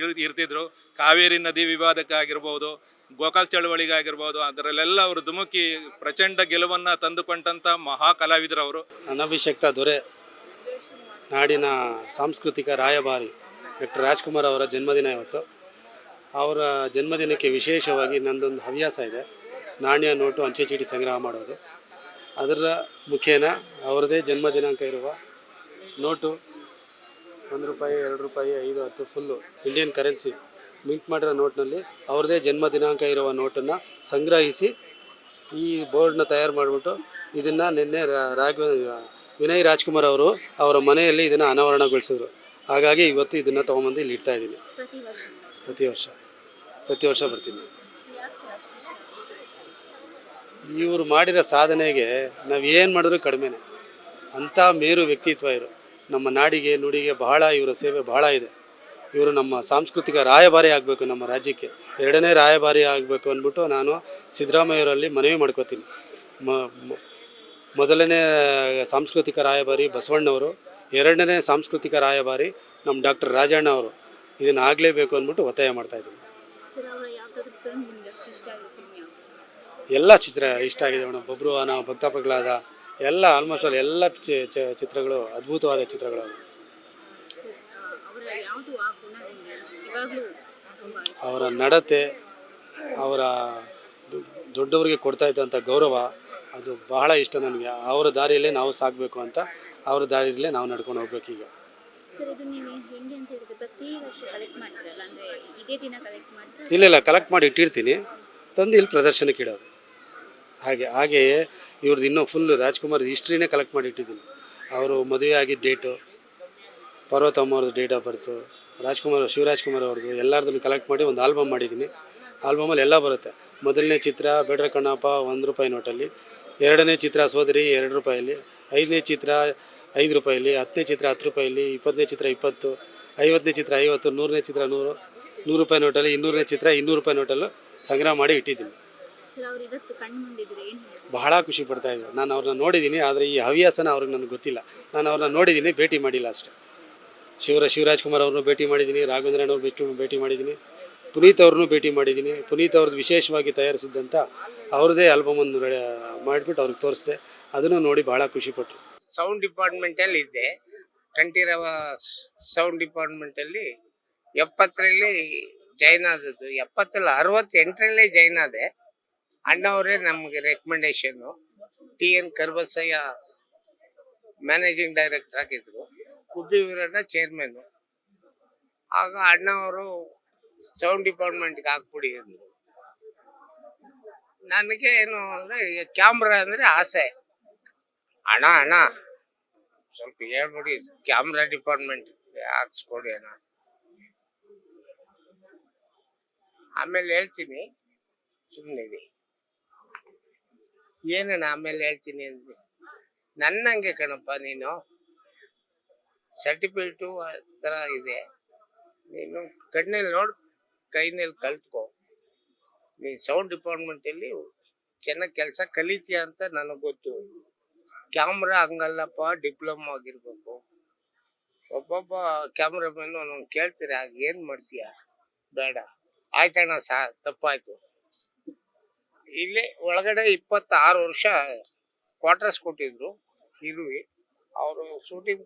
ಇರ್ತಿದ್ರು. ಕಾವೇರಿ ನದಿ ವಿವಾದಕ್ಕಾಗಿರ್ಬೋದು, ಗೋಕಾಕ್ ಚಳುವಳಿಗಾಗಿರ್ಬೋದು, ಅದರಲ್ಲೆಲ್ಲ ಅವರು ಧುಮುಕಿ ಪ್ರಚಂಡ ಗೆಲುವನ್ನು ತಂದುಕೊಂಡಂಥ ಮಹಾ ಕಲಾವಿದರು ಅವರು. ಅನಭಿಷಕ್ತ ದೊರೆ, ನಾಡಿನ ಸಾಂಸ್ಕೃತಿಕ ರಾಯಭಾರಿ ಡಾಕ್ಟರ್ ರಾಜ್ಕುಮಾರ್ ಅವರ ಜನ್ಮದಿನ ಇವತ್ತು. ಅವರ ಜನ್ಮದಿನಕ್ಕೆ ವಿಶೇಷವಾಗಿ ನನ್ನದೊಂದು ಹವ್ಯಾಸ ಇದೆ, ನಾಣ್ಯ ನೋಟು ಅಂಚೆ ಚೀಟಿ ಸಂಗ್ರಹ ಮಾಡೋದು. ಅದರ ಮುಖೇನ ಅವರದೇ ಜನ್ಮ ದಿನಾಂಕ ಇರುವ ನೋಟು 1 ರೂಪಾಯಿ, 2 ರೂಪಾಯಿ, 5, 10 ಫುಲ್ಲು ಇಂಡಿಯನ್ ಕರೆನ್ಸಿ ಮಿಂಟ್ ಮಾಡಿರೋ ನೋಟ್ನಲ್ಲಿ ಅವ್ರದ್ದೇ ಜನ್ಮ ದಿನಾಂಕ ಇರುವ ನೋಟನ್ನು ಸಂಗ್ರಹಿಸಿ ಈ ಬೋರ್ಡ್ನ ತಯಾರು ಮಾಡಿಬಿಟ್ಟು ಇದನ್ನು ನಿನ್ನೆ ವಿನಯ್ ರಾಜ್ಕುಮಾರ್ ಅವರು ಅವರ ಮನೆಯಲ್ಲಿ ಇದನ್ನು ಅನಾವರಣಗೊಳಿಸಿದ್ರು. ಹಾಗಾಗಿ ಇವತ್ತು ಇದನ್ನು ತೊಗೊಂಬಂದು ಇಲ್ಲಿ ಇಡ್ತಾ ಇದ್ದೀನಿ. ಪ್ರತಿ ವರ್ಷ ಬರ್ತೀನಿ. ಇವರು ಮಾಡಿರೋ ಸಾಧನೆಗೆ ನಾವು ಏನು ಮಾಡಿದ್ರೂ ಕಡಿಮೆನೆ. ಅಂಥ ಮೇರು ವ್ಯಕ್ತಿತ್ವ ಇವರು. ನಮ್ಮ ನಾಡಿಗೆ ನುಡಿಗೆ ಬಹಳ ಇವರ ಸೇವೆ ಬಹಳ ಇದೆ. ಇವರು ನಮ್ಮ ಸಾಂಸ್ಕೃತಿಕ ರಾಯಭಾರಿ ಆಗಬೇಕು, ನಮ್ಮ ರಾಜ್ಯಕ್ಕೆ 2ನೇ ರಾಯಭಾರಿ ಆಗಬೇಕು ಅಂದ್ಬಿಟ್ಟು ನಾನು ಸಿದ್ದರಾಮಯ್ಯವರಲ್ಲಿ ಮನವಿ ಮಾಡ್ಕೋತೀನಿ. ಮೊದಲನೇ ಸಾಂಸ್ಕೃತಿಕ ರಾಯಭಾರಿ ಬಸವಣ್ಣವರು, 2ನೇ ಸಾಂಸ್ಕೃತಿಕ ರಾಯಭಾರಿ ನಮ್ಮ ಡಾಕ್ಟರ್ ರಾಜಣ್ಣ ಅವರು. ಇದನ್ನು ಆಗಲೇಬೇಕು ಅಂದ್ಬಿಟ್ಟು ಒತ್ತಾಯ ಮಾಡ್ತಾಯಿದ್ದೀನಿ. ಎಲ್ಲ ಚಿತ್ರ ಇಷ್ಟ ಆಗಿದೆ ಮೇಡಮ್. ಬಬ್ರುವಾಹನ, ಭಕ್ತ ಪ್ರಹ್ಲಾದ ಎಲ್ಲ ಆಲ್ಮೋಸ್ಟ್ ಆಲ್ ಎಲ್ಲ ಚಿತ್ರಗಳು ಅದ್ಭುತವಾದ ಚಿತ್ರಗಳು. ಅವರ ನಡತೆ, ಅವರ ದೊಡ್ಡವರಿಗೆ ಕೊಡ್ತಾ ಇದ್ದಂಥ ಗೌರವ, ಅದು ಬಹಳ ಇಷ್ಟ ನನಗೆ. ಅವರ ದಾರಿಯಲ್ಲೇ ನಾವು ಸಾಗಬೇಕು ಅಂತ, ಅವರ ದಾರಿಯಲ್ಲೇ ನಾವು ನಡ್ಕೊಂಡು ಹೋಗ್ಬೇಕೀಗ. ಇಲ್ಲ ಕಲೆಕ್ಟ್ ಮಾಡಿ ಇಟ್ಟಿರ್ತೀನಿ, ತಂದು ಇಲ್ಲಿ ಪ್ರದರ್ಶನಕ್ಕೆ ಇಡೋದು. ಹಾಗೆಯೇ ಇವ್ರದ್ದು ಇನ್ನೂ ಫುಲ್ಲು ರಾಜ್ಕುಮಾರ್ ಹಿಸ್ಟ್ರಿನೇ ಕಲೆಕ್ಟ್ ಮಾಡಿ ಇಟ್ಟಿದ್ದೀನಿ. ಅವರು ಮದುವೆ ಆಗಿದ್ದ ಡೇಟು, ಪಾರ್ವತಮ್ಮ ಅವ್ರದ್ದು ಡೇಟ್ ಆಫ್ ಬರ್ತು, ಶಿವರಾಜ್ಕುಮಾರ್ ಅವ್ರದ್ದು ಎಲ್ಲರದನ್ನು ಕಲೆಕ್ಟ್ ಮಾಡಿ ಒಂದು ಆಲ್ಬಮ್ ಮಾಡಿದ್ದೀನಿ. ಆಲ್ಬಮಲ್ಲಿ ಎಲ್ಲ ಬರುತ್ತೆ. ಮೊದಲನೇ ಚಿತ್ರ ಬೇಡ್ರ ಕಣ್ಣಪ್ಪ 1 ರೂಪಾಯಿ ನೋಟಲ್ಲಿ, 2ನೇ ಚಿತ್ರ ಸೋದರಿ 2 ರೂಪಾಯಲ್ಲಿ, 5ನೇ ಚಿತ್ರ 5 ರೂಪಾಯಲ್ಲಿ, 10ನೇ ಚಿತ್ರ 10 ರೂಪಾಯಲ್ಲಿ, 20ನೇ ಚಿತ್ರ 20, 50ನೇ ಚಿತ್ರ 50, 100ನೇ ಚಿತ್ರ 100 ರೂಪಾಯಿ ನೋಟಲ್ಲಿ, 200ನೇ ಚಿತ್ರ 200 ರೂಪಾಯಿ ನೋಟಲ್ಲೂ ಸಂಗ್ರಹ ಮಾಡಿ ಇಟ್ಟಿದ್ದೀನಿ. ಬಹಳ ಖುಷಿ ಪಡ್ತಾಯಿದ್ರು. ನಾನು ಅವ್ರನ್ನ ನೋಡಿದ್ದೀನಿ, ಆದರೆ ಈ ಹವ್ಯಾಸನ ಅವ್ರಿಗೆ ನನಗೆ ಗೊತ್ತಿಲ್ಲ. ನಾನು ಅವ್ರನ್ನ ನೋಡಿದ್ದೀನಿ, ಭೇಟಿ ಮಾಡಿಲ್ಲ ಅಷ್ಟೇ. ಶಿವರಾಜ್ಕುಮಾರ್ ಅವ್ರನ್ನೂ ಭೇಟಿ ಮಾಡಿದ್ದೀನಿ, ರಾಘವೇಂದ್ರನ್ ಅವ್ರು ಭೇಟಿ ಮಾಡಿದ್ದೀನಿ, ಪುನೀತ್ ಅವ್ರನ್ನೂ ಭೇಟಿ ಮಾಡಿದ್ದೀನಿ. ಪುನೀತ್ ಅವ್ರದ್ದು ವಿಶೇಷವಾಗಿ ತಯಾರಿಸಿದ್ದಂಥ ಅವ್ರದ್ದೇ ಆಲ್ಬಮನ್ನು ಮಾಡಿಬಿಟ್ಟು ಅವ್ರಿಗೆ ತೋರಿಸ್ದೆ. ಅದನ್ನು ನೋಡಿ ಬಹಳ ಖುಷಿಪಟ್ಟರು. ಸೌಂಡ್ ಡಿಪಾರ್ಟ್ಮೆಂಟಲ್ಲಿ ಇದ್ದೆ. ಕಂಠೀರವ ಸೌಂಡ್ ಡಿಪಾರ್ಟ್ಮೆಂಟಲ್ಲಿ 70ರಲ್ಲಿ ಜಾಯ್ನ್ ಆದದ್ದು. 70 68ರಲ್ಲೇ ಜಾಯ್ನ್ ಆದೆ. ಅಣ್ಣವರೇ ನಮಗೆ ರೆಕಮೆಂಡೇಶನ್ನು. TN ಕರ್ಬಸಯ್ಯ ಮ್ಯಾನೇಜಿಂಗ್ ಡೈರೆಕ್ಟರ್ ಆಗಿದ್ರು, ಗುಬ್ಬಿ ವೀರಣ್ಣ ಚೇರ್ಮನ್ನು. ಆಗ ಅಣ್ಣವರು ಸೌಂಡ್ ಡಿಪಾರ್ಟ್ಮೆಂಟ್ಗೆ ಹಾಕ್ಬಿಡಿ ಅಂದರು. ನನಗೆ ಏನು ಅಂದರೆ ಕ್ಯಾಮ್ರಾ ಅಂದರೆ ಆಸೆ. ಅಣ್ಣ ಸ್ವಲ್ಪ ಹೇಳ್ಬಿಡಿ, ಕ್ಯಾಮ್ರಾ ಡಿಪಾರ್ಟ್ಮೆಂಟ್ ಹಾಕ್ಸ್ಕೊಡಿ ಅಣ್ಣ. ಆಮೇಲೆ ಹೇಳ್ತೀನಿ, ಸುಮ್ಮನೆ ಏನಣ್ಣ ಆಮೇಲೆ ಹೇಳ್ತೀನಿ ಅಂದ್ರೆ, ನನ್ನಂಗೆ ಕಣಪ್ಪ ನೀನು, ಸರ್ಟಿಫಿಕೇಟು ಆ ಥರ ಇದೆ, ನೀನು ಕಣ್ಣಲ್ಲಿ ನೋಡಿ ಕೈನಲ್ಲಿ ಕಲ್ತ್ಕೊ. ನೀನು ಸೌಂಡ್ ಡಿಪಾರ್ಟ್ಮೆಂಟಲ್ಲಿ ಚೆನ್ನಾಗಿ ಕೆಲಸ ಕಲಿತೀಯ ಅಂತ ನನಗೆ ಗೊತ್ತು. ಕ್ಯಾಮ್ರಾ ಹಂಗಲ್ಲಪ್ಪ, ಡಿಪ್ಲೊಮಾ ಆಗಿರ್ಬೇಕು. ಒಬ್ಬೊಬ್ಬ ಕ್ಯಾಮ್ರಾಮನ್ ಒಂದೊಂದು ಕೇಳ್ತೀರ, ಆಗ ಏನು ಮಾಡ್ತೀಯ? ಬೇಡ ಆಯ್ತಣ್ಣ, ತಪ್ಪಾಯ್ತು. ಇಲ್ಲಿ ಒಳಗಡೆ 26 ವರ್ಷ ಕ್ವಾರ್ಟರ್ಸ್ ಕೊಟ್ಟಿದ್ರು ಇರುವಿ. ಅವರು ಶೂಟಿಂಗ್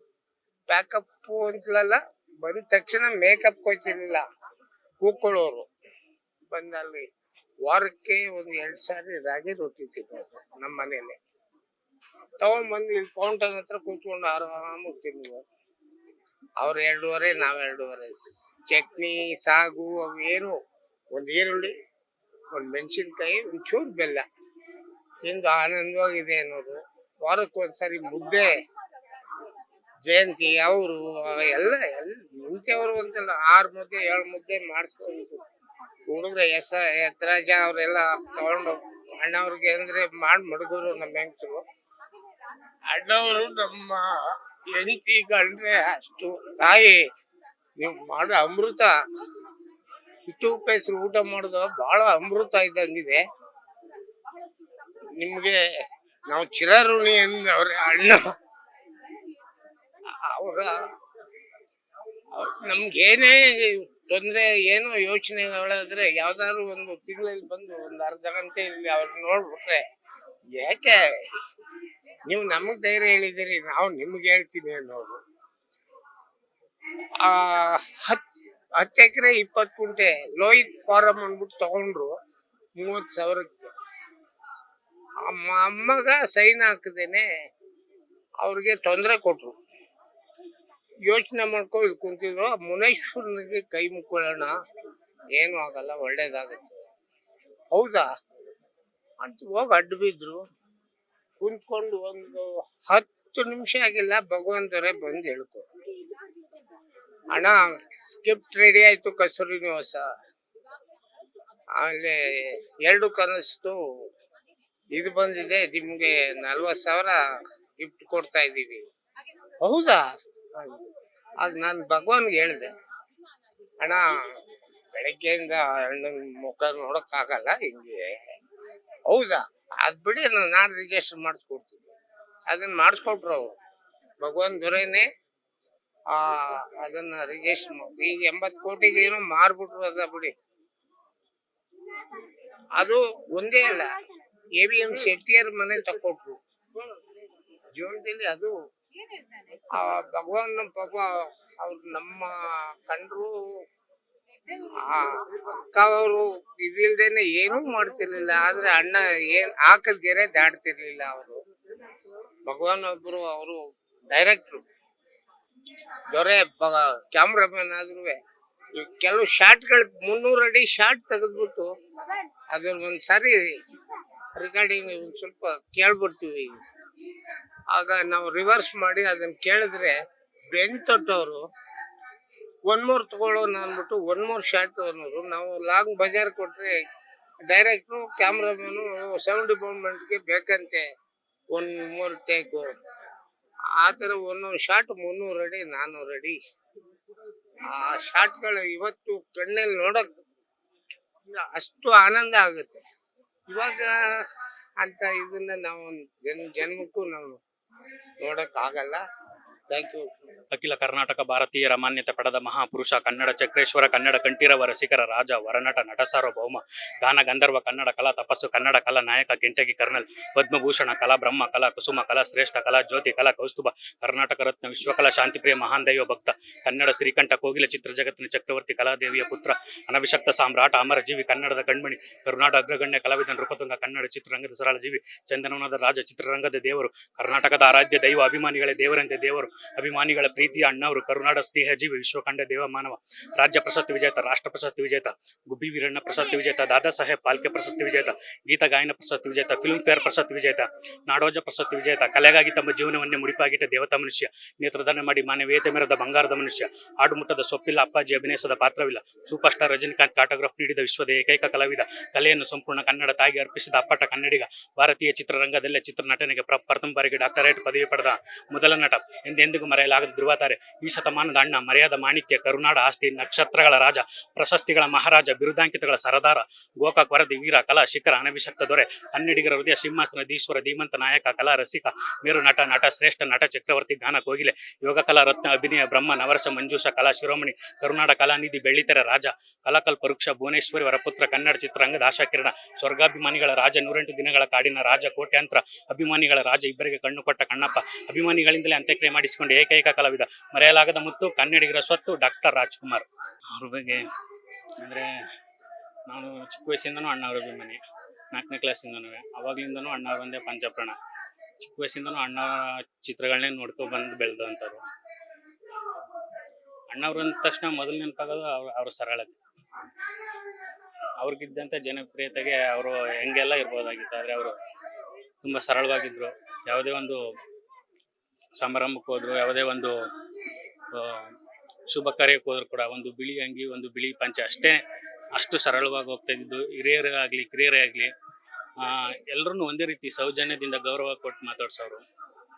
ಪ್ಯಾಕಪ್ ಅಂತಲಲ್ಲ, ಬಂದ ತಕ್ಷಣ ಮೇಕಪ್ ಕೊಯ್ತಿರ್ಲಿಲ್ಲ, ಕೂತ್ಕೊಳ್ಳೋರು. ಬಂದಲ್ಲಿ ವಾರಕ್ಕೆ ಒಂದು 2 ಸಾರಿ ರಾಗಿ ರೊಟ್ಟಿ ತಿನ್ನೋದು ನಮ್ಮ ಮನೇಲಿ. ತಗೊಂಡ್ಬಂದು ಇಲ್ಲಿ ಕೌಂಟರ್ ಹತ್ರ ಕೂತ್ಕೊಂಡು ಆರಾಮಾಗಿ ತಿನ್ನುವ. ಅವ್ರು 2.5, ನಾವು 2.5. ಚಟ್ನಿ ಸಾಗು ಅವು ಏನು ಒಂದು ಈರುಳ್ಳಿ, ಒಂದು ಮೆಣಸಿನ್ಕಾಯಿ, ಒಂಚೂರು ಬೆಲ್ಲ ತಿಂದು ಆನಂದವಾಗಿದೆ ಅನ್ನೋದು. ವಾರಕ್ಕೊಂದ್ಸರಿ ಮುದ್ದೆ, ಜಯಂತಿ ಅವರು ಎಲ್ಲ ನಿಂತವರು ಅಂತಲ್ಲ 6 ಮುದ್ದೆ 7 ಮುದ್ದೆ ಮಾಡಿಸ್ಕೊಂಡು ಹುಡುಗ್ರೆ ಯತ್ರಾಜ ಅವರೆಲ್ಲ ತಗೊಂಡು ಅಣ್ಣವ್ರಿಗೆ ಅಂದ್ರೆ ಮಾಡಿ ಮಡಗರು ನಮ್ಮ ಹೆಂಗಸರು. ಅಣ್ಣವರು ನಮ್ಮ ಹೆಂಡತಿ ಕಂಡ್ರೆ ಅಷ್ಟು ತಾಯಿ ನೀವು ಮಾಡೋ ಅಮೃತ. ಹಿಟ್ಟು ಉಪ್ಪೆಸರು ಊಟ ಮಾಡೋದು ಬಹಳ ಅಮೃತ ಇದ್ದಂಗಿದೆ. ನಿಮ್ಗೆ ನಾವು ಚಿರಋಣಿ ಅಂದವ್ರೆ ಅಣ್ಣ. ಅವರ ನಮ್ಗೇನೇ ತೊಂದ್ರೆ ಏನೋ ಯೋಚನೆಗಳಾದ್ರೆ ಯಾವ್ದಾದ್ರು ಒಂದು ತಿಂಗಳಲ್ಲಿ ಬಂದು ಒಂದು ಅರ್ಧ ಗಂಟೆ ಇಲ್ಲಿ ಅವ್ರನ್ನ ನೋಡ್ಬಿಟ್ರೆ, ಯಾಕೆ ನೀವು ನಮಗ್ ಧೈರ್ಯ ಹೇಳಿದಿರಿ, ನಾವು ನಿಮ್ಗೆ ಹೇಳ್ತೀನಿ ಅನ್ನೋರು. ಆ 10 ಎಕರೆ 20 ಗುಂಟೆ ಲೋಹಿತ್ ಫಾರಂ ಅಂದ್ಬಿಟ್ಟು ತಗೊಂಡ್ರು 30,000ಕ್ಕೆ. ಅಮ್ಮಗ ಸೈನ್ ಹಾಕದೇನೆ ಅವ್ರಿಗೆ ತೊಂದರೆ ಕೊಟ್ರು. ಯೋಚನೆ ಮಾಡ್ಕೊ ಇಲ್ಲಿ ಕುಂತಿದ್ರು. ಮುನೇಶ್ವರನಿಗೆ ಕೈ ಮುಕ್ಕೊಳ್ಳೋಣ, ಏನು ಆಗಲ್ಲ, ಒಳ್ಳೇದಾಗತ್ತೆ. ಹೌದಾ ಅಂತ ಹೋಗಿ ಅಡ್ಡ ಬಿದ್ರು. ಕುಂತ್ಕೊಂಡು ಒಂದು 10 ನಿಮಿಷ ಆಗಿಲ್ಲ, ಭಗವಂತರೇ ಬಂದು ಹೇಳ್ಕೊ, ಅಣ್ಣ ಸ್ಕ್ರಿಪ್ಟ್ ರೆಡಿ ಆಯ್ತು, ಕಸ್ತೂರಿ ನಿವಾಸ. ಆಮೇಲೆ 2 ಕನಸ್ತು ಇದು ಬಂದಿದೆ, ನಿಮ್ಗೆ 40,000 ಗಿಫ್ಟ್ ಕೊಡ್ತಾ ಇದ್ದೀವಿ. ಹೌದಾ? ಆಗ ನಾನು ಭಗವಾನ್ಗೆ ಹೇಳಿದೆ, ಅಣ್ಣ ಬೆಳಗ್ಗೆಯಿಂದ ಅಣ್ಣನ ಮುಖ ನೋಡಕ್ ಆಗಲ್ಲ ಹಿಂಗೆ. ಹೌದಾ? ಅದ್ ಬಿಡಿ, ನಾನು ರಿಜಿಸ್ಟರ್ ಮಾಡಿಸ್ಕೊಡ್ತೀನಿ. ಅದನ್ನ ಮಾಡಿಸ್ಕೊಟ್ರು ಅವ್ರು. ಭಗವಾನ್ ದೊರೆನೆ ಅದನ್ನ ರಿಜಿಸ್ಟರ್ ಮಾಡಿ ಈಗ 80 ಕೋಟಿಗೆ ಏನೋ ಮಾರ್ಬಿಟ್ರು. ಅದ ಬಿಡಿ, ಅದು ಒಂದೇ ಅಲ್ಲ, AVM ಶೆಟ್ಟಿಯರ್ ಮನೆ ತಕೊಟ್ರು ಜೀವನದಲ್ಲಿ. ಅದು ಆ ಭಗವಾನ್ ಪಾಪ ಅವ್ರು ನಮ್ಮ ಕಂಡ್ರು. ಅಕ್ಕ ಅವರು ಇದಿಲ್ದೇನೆ ಏನೂ ಮಾಡ್ತಿರ್ಲಿಲ್ಲ. ಆದ್ರೆ ಅಣ್ಣ ಏನ್ ಹಾಕದ್ ಗೆರೆ ದಾಡ್ತಿರ್ಲಿಲ್ಲ. ಅವರು ಭಗವಾನ್ ಒಬ್ರು, ಅವರು ಡೈರೆಕ್ಟ್ರು, ದೊರೆ ಕ್ಯಾಮ್ರಾಮನ್ ಆದ್ರೂ ಕೆಲವು ಶಾರ್ಟ್ಗಳು 300 ಅಡಿ ಶಾರ್ಟ್ ತೆಗೆದ್ಬಿಟ್ಟು ಅದ್ರ ಒಂದ್ಸಾರಿ ರಿಕಾರ್ಡಿಂಗ್ ಸ್ವಲ್ಪ ಕೇಳ್ಬಿಡ್ತೀವಿ. ಆಗ ನಾವು ರಿವರ್ಸ್ ಮಾಡಿ ಅದನ್ನ ಕೇಳಿದ್ರೆ ಬೆನ್ ತೊಟ್ಟವರು 1 more ತಗೊಳ್ಳೋಣ ಅಂದ್ಬಿಟ್ಟು 1 more ಶಾರ್ಟ್ ತಗೊಂಡ್ರು. ನಾವು ಲಾಂಗ್ ಬಜಾರ್ ಕೊಟ್ರೆ ಡೈರೆಕ್ಟ್ರು ಕ್ಯಾಮ್ರಾಮನು ಸೌಂಡ್ ಡಿಪಾರ್ಟ್ಮೆಂಟ್ಗೆ ಬೇಕಂತೆ 1 more ಟೇಕು. ಆ ಥರ 1 ಶಾರ್ಟ್ 300 ಅಡಿ 400 ಅಡಿ. ಆ ಶಾರ್ಟ್ಗಳು ಇವತ್ತು ಕಣ್ಣಲ್ಲಿ ನೋಡಕ್ ಅಷ್ಟು ಆನಂದ ಆಗುತ್ತೆ. ಇವಾಗ ಅಂತ ಇದನ್ನ ನಾವು ಜನ್ಮಕ್ಕೂ ನಾವು ನೋಡಕ್ ಆಗಲ್ಲ. Thank you. ಅಖಿಲ ಕರ್ನಾಟಕ ಭಾರತೀಯರ ಮಾನ್ಯತೆ ಪಡೆದ ಮಹಾಪುರುಷ, ಕನ್ನಡ ಚಕ್ರೇಶ್ವರ, ಕನ್ನಡ ಕಂಠೀರವ ರಸಿಕರ ರಾಜ, ವರನಟ, ನಟ ಸಾರ್ವಭೌಮ, ಗಾನ ಗಂಧರ್ವ, ಕನ್ನಡ ಕಲಾ ತಪಸ್ಸು, ಕನ್ನಡ ಕಲಾ ನಾಯಕ, ಕೆಂಟಗಿ ಕರ್ನಲ್, ಪದ್ಮಭೂಷಣ, ಕಲಾ ಬ್ರಹ್ಮ, ಕಲಾ ಕುಸುಮ, ಕಲಾ ಶ್ರೇಷ್ಠ, ಕಲಾ ಜ್ಯೋತಿ, ಕಲಾ ಕೌಸ್ತುಭ, ಕರ್ನಾಟಕ ರತ್ನ, ವಿಶ್ವಕಲಾ ಶಾಂತಿಪ್ರಿಯ, ಮಹಾನ್ ದೈವ ಭಕ್ತ, ಕನ್ನಡ ಶ್ರೀಕಂಠ, ಕೋಗಿಲ ಚಿತ್ರ ಜಗತ್ತಿನ ಚಕ್ರವರ್ತಿ, ಕಲಾದೇವಿಯ ಪುತ್ರ, ಅನಭಿಷಕ್ತ ಸಾಮ್ರಾಟ, ಅಮರ ಜೀವಿ, ಕನ್ನಡದ ಕಣ್ಮಣಿ, ಕರುನಾಡ ಅಗ್ರಗಣ್ಯ ಕಲಾವಿದ ನೃಪತುಂಗ, ಕನ್ನಡ ಚಿತ್ರರಂಗದ ಸರಳ ಜೀವಿ, ಚಂದನವನದ ರಾಜ, ಚಿತ್ರರಂಗದ ದೇವರು, ಕರ್ನಾಟಕದ ಆರಾಧ್ಯ ದೈವ, ಅಭಿಮಾನಿಗಳೇ ದೇವರಂತೆ ದೇವರು, ಅಭಿಮಾನಿಗಳ ಪ್ರೀತಿಯ ಅಣ್ಣವರು, ಕರುನಾಡ ಸ್ನೇಹ ಜೀವಿ, ವಿಶ್ವಕಂಡ ದೇವ ಮಾನವ, ರಾಜ್ಯ ಪ್ರಶಸ್ತಿ ವಿಜೇತ, ರಾಷ್ಟ್ರ ಪ್ರಶಸ್ತಿ ವಿಜೇತ, ಗುಬ್ಬಿ ವೀರಣ್ಣ ಪ್ರಶಸ್ತಿ ವಿಜೇತ, ದಾದಾ ಸಾಹೇಬ್ ಪಾಲ್ಕೆ ಪ್ರಶಸ್ತಿ ವಿಜೇತ, ಗೀತ ಗಾಯನ ಪ್ರಶಸ್ತಿ ವಿಜೇತ, ಫಿಲ್ಮ್ ಫೇರ್ ಪ್ರಶಸ್ತಿ ವಿಜೇತ, ನಾಡೋಜ ಪ್ರಶಸ್ತಿ ವಿಜೇತ, ಕಲೆಗಾಗಿ ತಮ್ಮ ಜೀವನವನ್ನೇ ಮುಡಿಪಾಗಿಟ್ಟ ದೇವತಾ ಮನುಷ್ಯ, ನೇತ್ರದಾನ ಮಾಡಿ ಮಾನವೀಯತೆ ಮೆರೆದ ಬಂಗಾರದ ಮನುಷ್ಯ, ಹಾಡು ಮುಟ್ಟದ ಸೊಪ್ಪಿಲ್ಲ ಅಪ್ಪಾಜಿ ಅಭಿನಯಿಸದ ಪಾತ್ರವಿಲ್ಲ, ಸೂಪರ್ ಸ್ಟಾರ್ ರಜನಿಕಾಂತ್ ಆಟೋಗ್ರಾಫ್ ನೀಡಿದ ವಿಶ್ವದ ಏಕೈಕ ಕಲಾವಿದ, ಕಲೆಯನ್ನು ಸಂಪೂರ್ಣ ಕನ್ನಡ ತಾಯಿಗೆ ಅರ್ಪಿಸಿದ ಅಪ್ಪಟ ಕನ್ನಡಿಗ, ಭಾರತೀಯ ಚಿತ್ರರಂಗದಲ್ಲೇ ಚಿತ್ರನಟನೆಗೆ ಪ್ರಥಮ ಬಾರಿಗೆ ಡಾಕ್ಟರೇಟ್ ಪದವಿ ಪಡೆದ ಮೊದಲ ನಟ, ಎಂದೆಂದಿಗೂ ಮರೆಯಲಾಗದ ಧ್ರುವತಾರೆ, ಈ ಶತಮಾನದ ಅಣ್ಣ, ಮರ್ಯಾದ ಮಾಣಿಕ್ಯ, ಕರುನಾಡ ಆಸ್ತಿ, ನಕ್ಷತ್ರಗಳ ರಾಜ, ಪ್ರಶಸ್ತಿಗಳ ಮಹಾರಾಜ, ಬಿರುದಾಂಕಿತಗಳ ಸರದಾರ, ಗೋಕಾಕ್ ವರದಿ ವೀರ, ಕಲಾ ಶಿಖರ, ಅನಭಿಷಕ್ತ ದೊರೆ, ಕನ್ನಡಿಗರ ಹೃದಯ ಸಿಂಹಾಸನದೀಶ್ವರ, ಧೀಮಂತ ನಾಯಕ, ಕಲಾ ರಸಿಕ, ಮೇರು ನಟ, ನಟ ಶ್ರೇಷ್ಠ, ನಟ ಚಕ್ರವರ್ತಿ, ಗಾನ ಕೋಗಿಲೆ, ಯೋಗ ಕಲಾ ರತ್ನ, ಅಭಿನಯ ಬ್ರಹ್ಮ, ನವರಸ ಮಂಜೂಷ, ಕಲಾ ಶಿರೋಮಣಿ, ಕರುನಾಡ ಕಲಾನಿಧಿ, ಬೆಳ್ಳಿತೆರೆ ರಾಜ, ಕಲಾಕಲ್ಪ ವೃಕ್ಷ, ಭುವನೇಶ್ವರಿ ವರಪುತ್ರ, ಕನ್ನಡ ಚಿತ್ರರಂಗದ ಆಶಾಕಿರಣ, ಸ್ವರ್ಗಾಭಿಮಾನಿಗಳ ರಾಜ, 108 ದಿನಗಳ ಕಾಡಿನ ರಾಜ, ಕೋಟ್ಯಾಂತರ ಅಭಿಮಾನಿಗಳ ರಾಜ, ಇಬ್ಬರಿಗೆ ಕಣ್ಣು ಕೊಟ್ಟ ಕಣ್ಣಪ್ಪ, ಅಭಿಮಾನಿಗಳಿಂದಲೇ ಅಂತ್ಯಕ್ರಿಯೆ ಮಾಡಿಸಿಕೊಂಡ ಏಕೈಕ ಕಲಾವಿದ, ಮರೆಯಲಾಗದ ಮುತ್ತು, ಕನ್ನಡಿಗರ ಸ್ವತ್ತು, ಡಾಕ್ಟರ್ ರಾಜ್ಕುಮಾರ್. ಅವ್ರ ಬಗ್ಗೆ ಅಂದರೆ ನಾನು ಚಿಕ್ಕ ವಯಸ್ಸಿಂದನೂ ಅಣ್ಣವ್ರ ಅಭಿಮಾನಿ, 4ನೇ ಕ್ಲಾಸಿಂದನೂ, ಅವಾಗ್ಲಿಂದನೂ ಅಣ್ಣವ್ರ ಒಂದೇ ಪಂಚಪ್ರಾಣ. ಚಿಕ್ಕ ವಯಸ್ಸಿಂದನೂ ಅಣ್ಣವರ ಚಿತ್ರಗಳನ್ನೇ ನೋಡ್ಕೊ ಬಂದು ಬೆಳೆದಂಥವ್ರು. ಅಣ್ಣವ್ರು ಅಂದ ತಕ್ಷಣ ಮೊದಲು ನೆನಪಾಗೋದು ಅವ್ರ ಸರಳತೆ. ಅವ್ರಿಗಿದ್ದಂಥ ಜನಪ್ರಿಯತೆಗೆ ಅವರು ಹೆಂಗೆಲ್ಲ ಇರ್ಬೋದಾಗಿತ್ತು. ಆದರೆ ಅವರು ತುಂಬ ಸರಳವಾಗಿದ್ದರು. ಯಾವುದೇ ಒಂದು ಸಮಾರಂಭಕ್ಕೆ ಹೋದ್ರು, ಯಾವುದೇ ಒಂದು ಶುಭ ಕಾರ್ಯಕ್ಕೆ ಹೋದ್ರು ಕೂಡ ಒಂದು ಬಿಳಿ ಅಂಗಿ, ಒಂದು ಬಿಳಿ ಪಂಚೆ ಅಷ್ಟೇ, ಅಷ್ಟು ಸರಳವಾಗಿ ಹೋಗ್ತಾ ಇದ್ದು. ಹಿರಿಯರಾಗಲಿ ಕಿರಿಯರೇ ಆಗಲಿ ಎಲ್ಲರೂ ಒಂದೇ ರೀತಿ ಸೌಜನ್ಯದಿಂದ ಗೌರವ ಕೊಟ್ಟು ಮಾತಾಡ್ಸೋರು.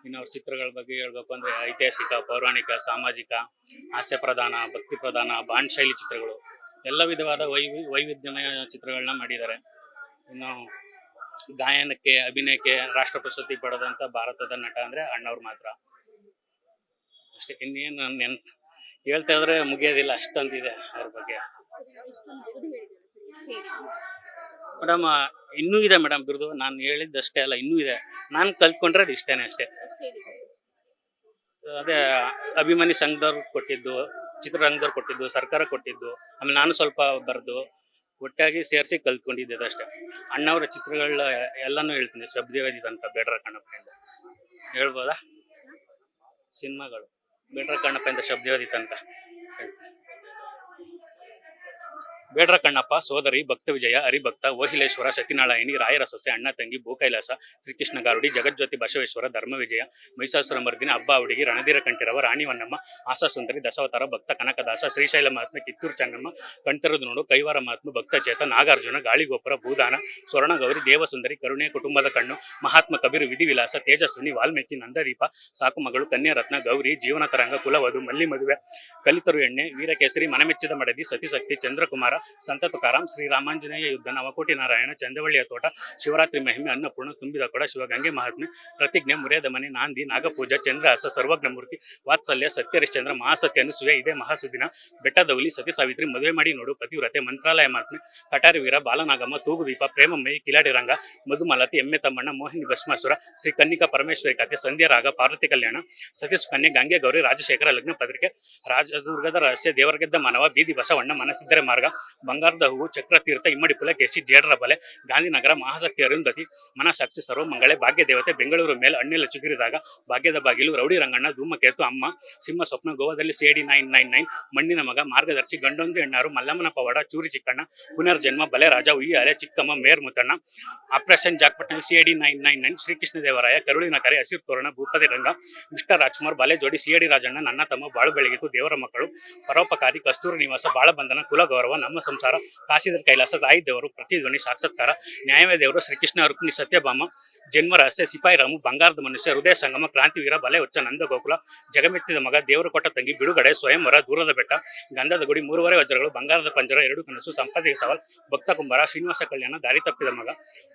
ಇನ್ನು ಅವ್ರ ಚಿತ್ರಗಳ ಬಗ್ಗೆ ಹೇಳ್ಬೇಕು ಅಂದರೆ ಐತಿಹಾಸಿಕ, ಪೌರಾಣಿಕ, ಸಾಮಾಜಿಕ, ಹಾಸ್ಯ ಪ್ರಧಾನ, ಭಕ್ತಿ ಪ್ರಧಾನ, ಬಾಂಡ್ ಶೈಲಿ ಚಿತ್ರಗಳು, ಎಲ್ಲ ವಿಧವಾದ ವೈವಿಧ್ಯಮಯ ಚಿತ್ರಗಳನ್ನ ಮಾಡಿದ್ದಾರೆ. ಇನ್ನು ಗಾಯನಕ್ಕೆ, ಅಭಿನಯಕ್ಕೆ ರಾಷ್ಟ್ರ ಪ್ರಶಸ್ತಿ ಪಡೆದಂಥ ಭಾರತದ ನಟ ಅಂದರೆ ಅಣ್ಣವ್ರು ಮಾತ್ರ. ಅಷ್ಟೇ, ಇನ್ನೇನು ಹೇಳ್ತಾ ಇದ್ರೆ ಮುಗಿಯೋದಿಲ್ಲ, ಅಷ್ಟೊಂದಿದೆ ಅವ್ರ ಬಗ್ಗೆ. ಮೇಡಮ್ ಇನ್ನೂ ಇದೆ ಮೇಡಮ್ ಬಿರುದು, ನಾನು ಹೇಳಿದ್ದಷ್ಟೇ ಅಲ್ಲ, ಇನ್ನೂ ಇದೆ. ನಾನು ಕಲ್ತ್ಕೊಂಡ್ರೆ ಅದು ಇಷ್ಟೇನೆ ಅಷ್ಟೇ. ಅದೇ ಅಭಿಮಾನಿ ಸಂಘದವ್ರು ಕೊಟ್ಟಿದ್ದು, ಚಿತ್ರರಂಗದವ್ರು ಕೊಟ್ಟಿದ್ದು, ಸರ್ಕಾರ ಕೊಟ್ಟಿದ್ದು, ಆಮೇಲೆ ನಾನು ಸ್ವಲ್ಪ ಬರೆದು ಒಟ್ಟಾಗಿ ಸೇರಿಸಿ ಕಲ್ತ್ಕೊಂಡಿದ್ದೆ ಅಷ್ಟೇ. ಅಣ್ಣವರ ಚಿತ್ರಗಳ ಎಲ್ಲಾನು ಹೇಳ್ತೀನಿ. ಶಬ್ದವೇದಿ ತನಕ ಬೇಡ್ರ ಕಣ್ಣಪ್ಪಯಿಂದ ಹೇಳ್ಬೋದಾ? ಸಿನಿಮಾಗಳು ಬೇಡ್ರ ಕಣ್ಣಪ್ಪ ಶಬ್ದವೇದಿ ತನಕ ಬೇಡ್ರ ಕಣ್ಣಪ್ಪ, ಸೋದರಿ, ಭಕ್ತ ವಿಜಯ, ಹರಿಭಕ್ತ, ಓಹಿಲೇಶ್ವರ, ಸತ್ಯನಾರಾಯಣಿ, ರಾಯರ ಸೊಸೆ, ಅಣ್ಣ ತಂಗಿ, ಭೂಕೈಲಾಸ, ಶ್ರೀಕೃಷ್ಣ ಗಾರುಡಿ, ಜಗಜ್ಯೋತಿ ಬಸವೇಶ್ವರ, ಧರ್ಮ ವಿಜಯ, ಮಹಿಷಾಸುರ ಮರ್ದಿನಿ, ಹಬ್ಬ ಹುಡುಗಿ, ರಣಧೀರ ಕಂಠೀರವ, ರಾಣಿ ವನ್ನಮ್ಮ, ಆಶಾಸುಂದರಿ, ದಶಾವತಾರ, ಭಕ್ತ ಕನಕದಾಸ, ಶ್ರೀಶೈಲ ಮಹಾತ್ಮೆ, ಕಿತ್ತೂರು ಚೆನ್ನಮ್ಮ, ಕಣ್ತರದು ನೋಡು, ಕೈವಾರ ಮಹಾತ್ಮ, ಭಕ್ತ ಚೇತ, ನಾಗಾರ್ಜುನ, ಗಾಳಿಗೋಪುರ, ಭೂದಾನ, ಸ್ವರ್ಣಗೌರಿ, ದೇವಸುಂದರಿ, ಕರುಣೆ, ಕುಟುಂಬದ ಕಣ್ಣು, ಮಹಾತ್ಮ ಕಬೀರ್, ವಿಧಿವಿಲಾಸ, ತೇಜಸ್ವಿನಿ, ವಾಲ್ಮೀಕಿ, ನಂದದೀಪ, ಸಾಕು ಮಗಳು, ಕನ್ಯಾರತ್ನ, ಗೌರಿ, ಜೀವನ ತರಂಗ, ಕುಲವಧು, ಮಲ್ಲಿ ಮದುವೆ, ಕಲಿತರು ಎಣ್ಣೆ, ವೀರಕೇಸರಿ, ಮನಮೆಚ್ಚಿದ ಮಡದಿ, ಸತಿಶಕ್ತಿ, ಚಂದ್ರಕುಮಾರ, ಸಂತ ತುಕಾರಾಮ್, ಶ್ರೀರಾಮಾಂಜನೇಯ ಯುದ್ಧ, ನವಕೋಟಿ ನಾರಾಯಣ, ಚಂದವಳ್ಳಿಯ ತೋಟ, ಶಿವರಾತ್ರಿ ಮಹಿಮೆ, ಅನ್ನಪೂರ್ಣ, ತುಂಬಿದ ಕೊಡ, ಶಿವಗಂಗೆ ಮಹಾತ್ಮೆ, ಪ್ರತಿಜ್ಞೆ, ಮುರಿಯದ ಮನೆ, ನಾಂದಿ, ನಾಗಪೂಜಾ, ಚಂದ್ರಹಾಸ, ಸರ್ವಜ್ಞಮೂರ್ತಿ, ವಾತ್ಸಲ್ಯ, ಸತ್ಯರಿಶ್ಚಂದ್ರ, ಮಹಾಸತ್ಯ, ಅನುಸೂಯ, ಇದೇ ಮಹಾಸುದಿನ, ಬೆಟ್ಟದೌಲಿ, ಸತಿ ಸಾವಿತ್ರಿ, ಮದುವೆ ಮಾಡಿ ನೋಡು, ಪತಿವ್ರತೆ, ಮಂತ್ರಾಲಯ ಮಹಾತ್ಮೆ, ಕಟಾರಿ ವೀರ, ಬಾಲನಾಗಮ್ಮ, ತೂಗುದೀಪ, ಪ್ರೇಮಮ್ಮಯಿ, ಕಿಲಾಡಿ ರಂಗ, ಮಧುಮಲತಿ, ಎಮ್ಮೆ ತಮ್ಮಣ್ಣ, ಮೋಹಿನಿ ಭಸ್ಮಾಸುರ, ಶ್ರೀ ಕನ್ನಿಕಾ ಪರಮೇಶ್ವರಿ ಕಥೆ, ಸಂಧ್ಯಾ ರಾಗ, ಪಾರ್ವತಿ ಕಲ್ಯಾಣ, ಸತೀಶ್ ಕನ್ಯೆ, ಗಂಗೆ ಗೌರಿ, ರಾಜಶೇಖರ, ಲಗ್ನ ಪತ್ರಿಕೆ, ರಾಜದುರ್ಗದ ರಹಸ್ಯ, ದೇವರಗೆದ್ದ ಮಾನವ, ಬೀದಿ ಬಸವಣ್ಣ, ಮನಸಿದ್ದರೆ ಮಾರ್ಗ, ಬಂಗಾರದ ಹೂವು, ಚಕ್ರತೀರ್ಥ, ಇಮ್ಮಡಿ ಪುಲಕೇಶಿ, ಜೇಡರ ಬಲೆ, ಗಾಂಧಿನಗರ, ಮಹಾಶಕ್ತಿ, ಅರುಂಧತಿ, ಮನಸಾಕ್ಷಿ, ಸರ್ವಮಂಗಳೆ, ಭಾಗ್ಯ ದೇವತೆ, ಬೆಂಗಳೂರು ಮೇಲೆ ಅಣ್ಣಿಲ ಚುಗಿರಿದಾಗ, ಭಾಗ್ಯದ ಬಾಗಿಲು, ರೌಡಿ ರಂಗಣ್ಣ, ಧೂಮಕೇತು, ಅಮ್ಮ, ಸಿಂಹ ಸ್ವಪ್ನ, ಗೋವಾದಲ್ಲಿ CID 999, ಮಣ್ಣಿನ ಮಗ, ಮಾರ್ಗದರ್ಶಿ, ಗಂಡೊಂದು ಹೆಣ್ಣಾರು, ಮಲ್ಲಮ್ಮನ ಪವಾಡ, ಚೂರಿ ಚಿಕ್ಕಣ್ಣ, ಪುನರ್ಜನ್ಮ, ಬಲೆ ರಾಜ, ಉಯ್ಯಾಲೆ, ಚಿಕ್ಕಮ್ಮ, ಮೇರ್ ಮುತ್ತಣ್ಣ, ಆಪರೇಷನ್ ಜಾಕ್ಪಟ್ನ, CID 999, ಶ್ರೀಕೃಷ್ಣ ದೇವರಾಯ, ಕರುಳಿನ ಕರೆ, ಹಸಿರು ತೋರಣ, ಭೂಪತಿ ರಂಗ, ಮಿಸ್ಟರ್ ರಾಜ್ಕುಮಾರ್, ಬಾಲೆ ಜೋಡಿ, CID ರಾಜಣ್ಣ, ನನ್ನ ತಮ್ಮ, ಬಾಳು ಬೆಳಗಿತು, ದೇವರ ಮಕ್ಕಳು, ಪರೋಪಕಾರಿ, ಕಸ್ತೂರು ನಿವಾಸ, ಬಾಳ ಬಂಧನ, ಕುಲ ಗೌರವ, ನಮ್ಮ ಸಂಸಾರ, ಕಾಶಿಧರ್ ಕೈಲಾಸ, ತಾಯಿ ದೇವರು, ಪ್ರತಿಧ್ವನಿ, ಸಾಕ್ಷಾತ್ಕಾರ, ನ್ಯಾಯವೇ ದೇವರು, ಶ್ರೀಕೃಷ್ಣ, ರುಕ್ಮಿಣಿ, ಸತ್ಯಭಾಮ, ಜನ್ಮ ರಹಸ್ಯ, ಸಿಪಾಯಿ ರಾಮು, ಬಂಗಾರದ ಮನುಷ್ಯ, ಹೃದಯ ಸಂಗಮ, ಕ್ರಾಂತಿವೀರ, ಬಲೆ ಹುಚ್ಚ, ನಂದ ಗೋಕುಲ, ಜಗಮೆತ್ತಿದ ಮಗ, ದೇವರು ಕೊಟ್ಟ ತಂಗಿ, ಬಿಡುಗಡೆ, ಸ್ವಯಂವರ, ದೂರದ ಬೆಟ್ಟ, ಗಂಧದ ಗುಡಿ, 3 ವಜ್ರಗಳು, ಬಂಗಾರದ ಪಂಜರ, 2 ಕನಸು, ಸಂಪಾದಿಗೆ ಸವಾಲ್, ಭಕ್ತ ಕುಂಬಾರ, ಶ್ರೀನಿವಾಸ ಕಲ್ಯಾಣ, ದಾರಿ ತಪ್ಪಿದ ಮಗ,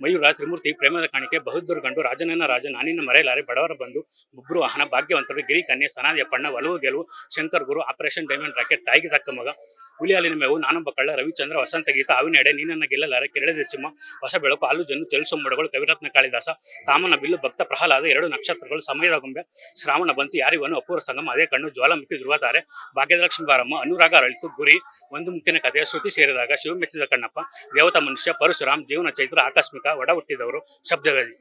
ಮಯೂರ, ತ್ರಿಮೂರ್ತಿ, ಪ್ರೇಮದ ಕಾಣಿಕೆ, ಬಹುದ್ದೂರು ಗಂಡು, ರಾಜನನ್ನ ರಾಜ, ನಾನಿನ ಮರೆಯಲಾರೆ, ಬಡವರ ಬಂಧು, ಮುಬ್ರು ವಾಹನ, ಭಾಗ್ಯವಂತರು, ಗಿರಿ ಕನ್ಯೆ, ಸನಾದಿಯಪ್ಪಣ್ಣ, ಒಲವು ಗೆಲುವು, ಶಂಕರ್ ಗುರು, ಆಪರೇಷನ್ ಡೈಮಂಡ್ ರಾಕೆಟ್, ತಾಯಿಗೆ ತಕ್ಕ ಮಗ, ಹುಲಿಯಾಲಿನ ಮೇವು, ನಾನೊಬ್ಬ ಕಳ್ಳ, ರವಿಚಂದ್ರ, ವಸಂತ ಗೀತ, ಹಾವಿನೆಡೆ, ನೀನನ್ನ ಗೆಲ್ಲಲಾರೆ, ಕೆರಳಿದ ಸಿಂಹ, ಹೊಸ ಬೆಳಕು, ಹಾಲು ಜನ್ನು, ಚೆಲ್ಸೋ ಮೋಡಗಳು, ಕವಿರತ್ನ ಕಾಳಿದಾಸ, ಕಾಮನ ಬಿಲ್ಲು, ಭಕ್ತ ಪ್ರಹ್ಲಾದ, 2 ನಕ್ಷತ್ರಗಳು, ಸಮಯದ ಗೊಂಬೆ, ಶ್ರಾವಣ ಬಂತು, ಯಾರಿವನು, ಅಪೂರ್ವ ಸಂಗಮ, ಅದೇ ಕಣ್ಣು, ಜ್ವಾಲಾಮುಖಿ, ಧ್ರುವತಾರೆ, ಭಾಗ್ಯದಲಕ್ಷ್ಮಿ ಬಾರಮ್ಮ, ಅನುರಾಗ ಅರಳಿತು, ಗುರಿ, ಒಂದು ಮುತ್ತಿನ ಕಥೆ, ಶ್ರುತಿ ಸೇರಿದಾಗ, ಶಿವ ಮೆಚ್ಚಿದ ಕಣ್ಣಪ್ಪ, ದೇವತಾ ಮನುಷ್ಯ, ಪರಶುರಾಮ್, ಜೀವನ ಚೈತ್ರ, ಆಕಸ್ಮಿಕ, ಒಡ ಹುಟ್ಟಿದವರು, ಶಬ್ದವೇದಿ.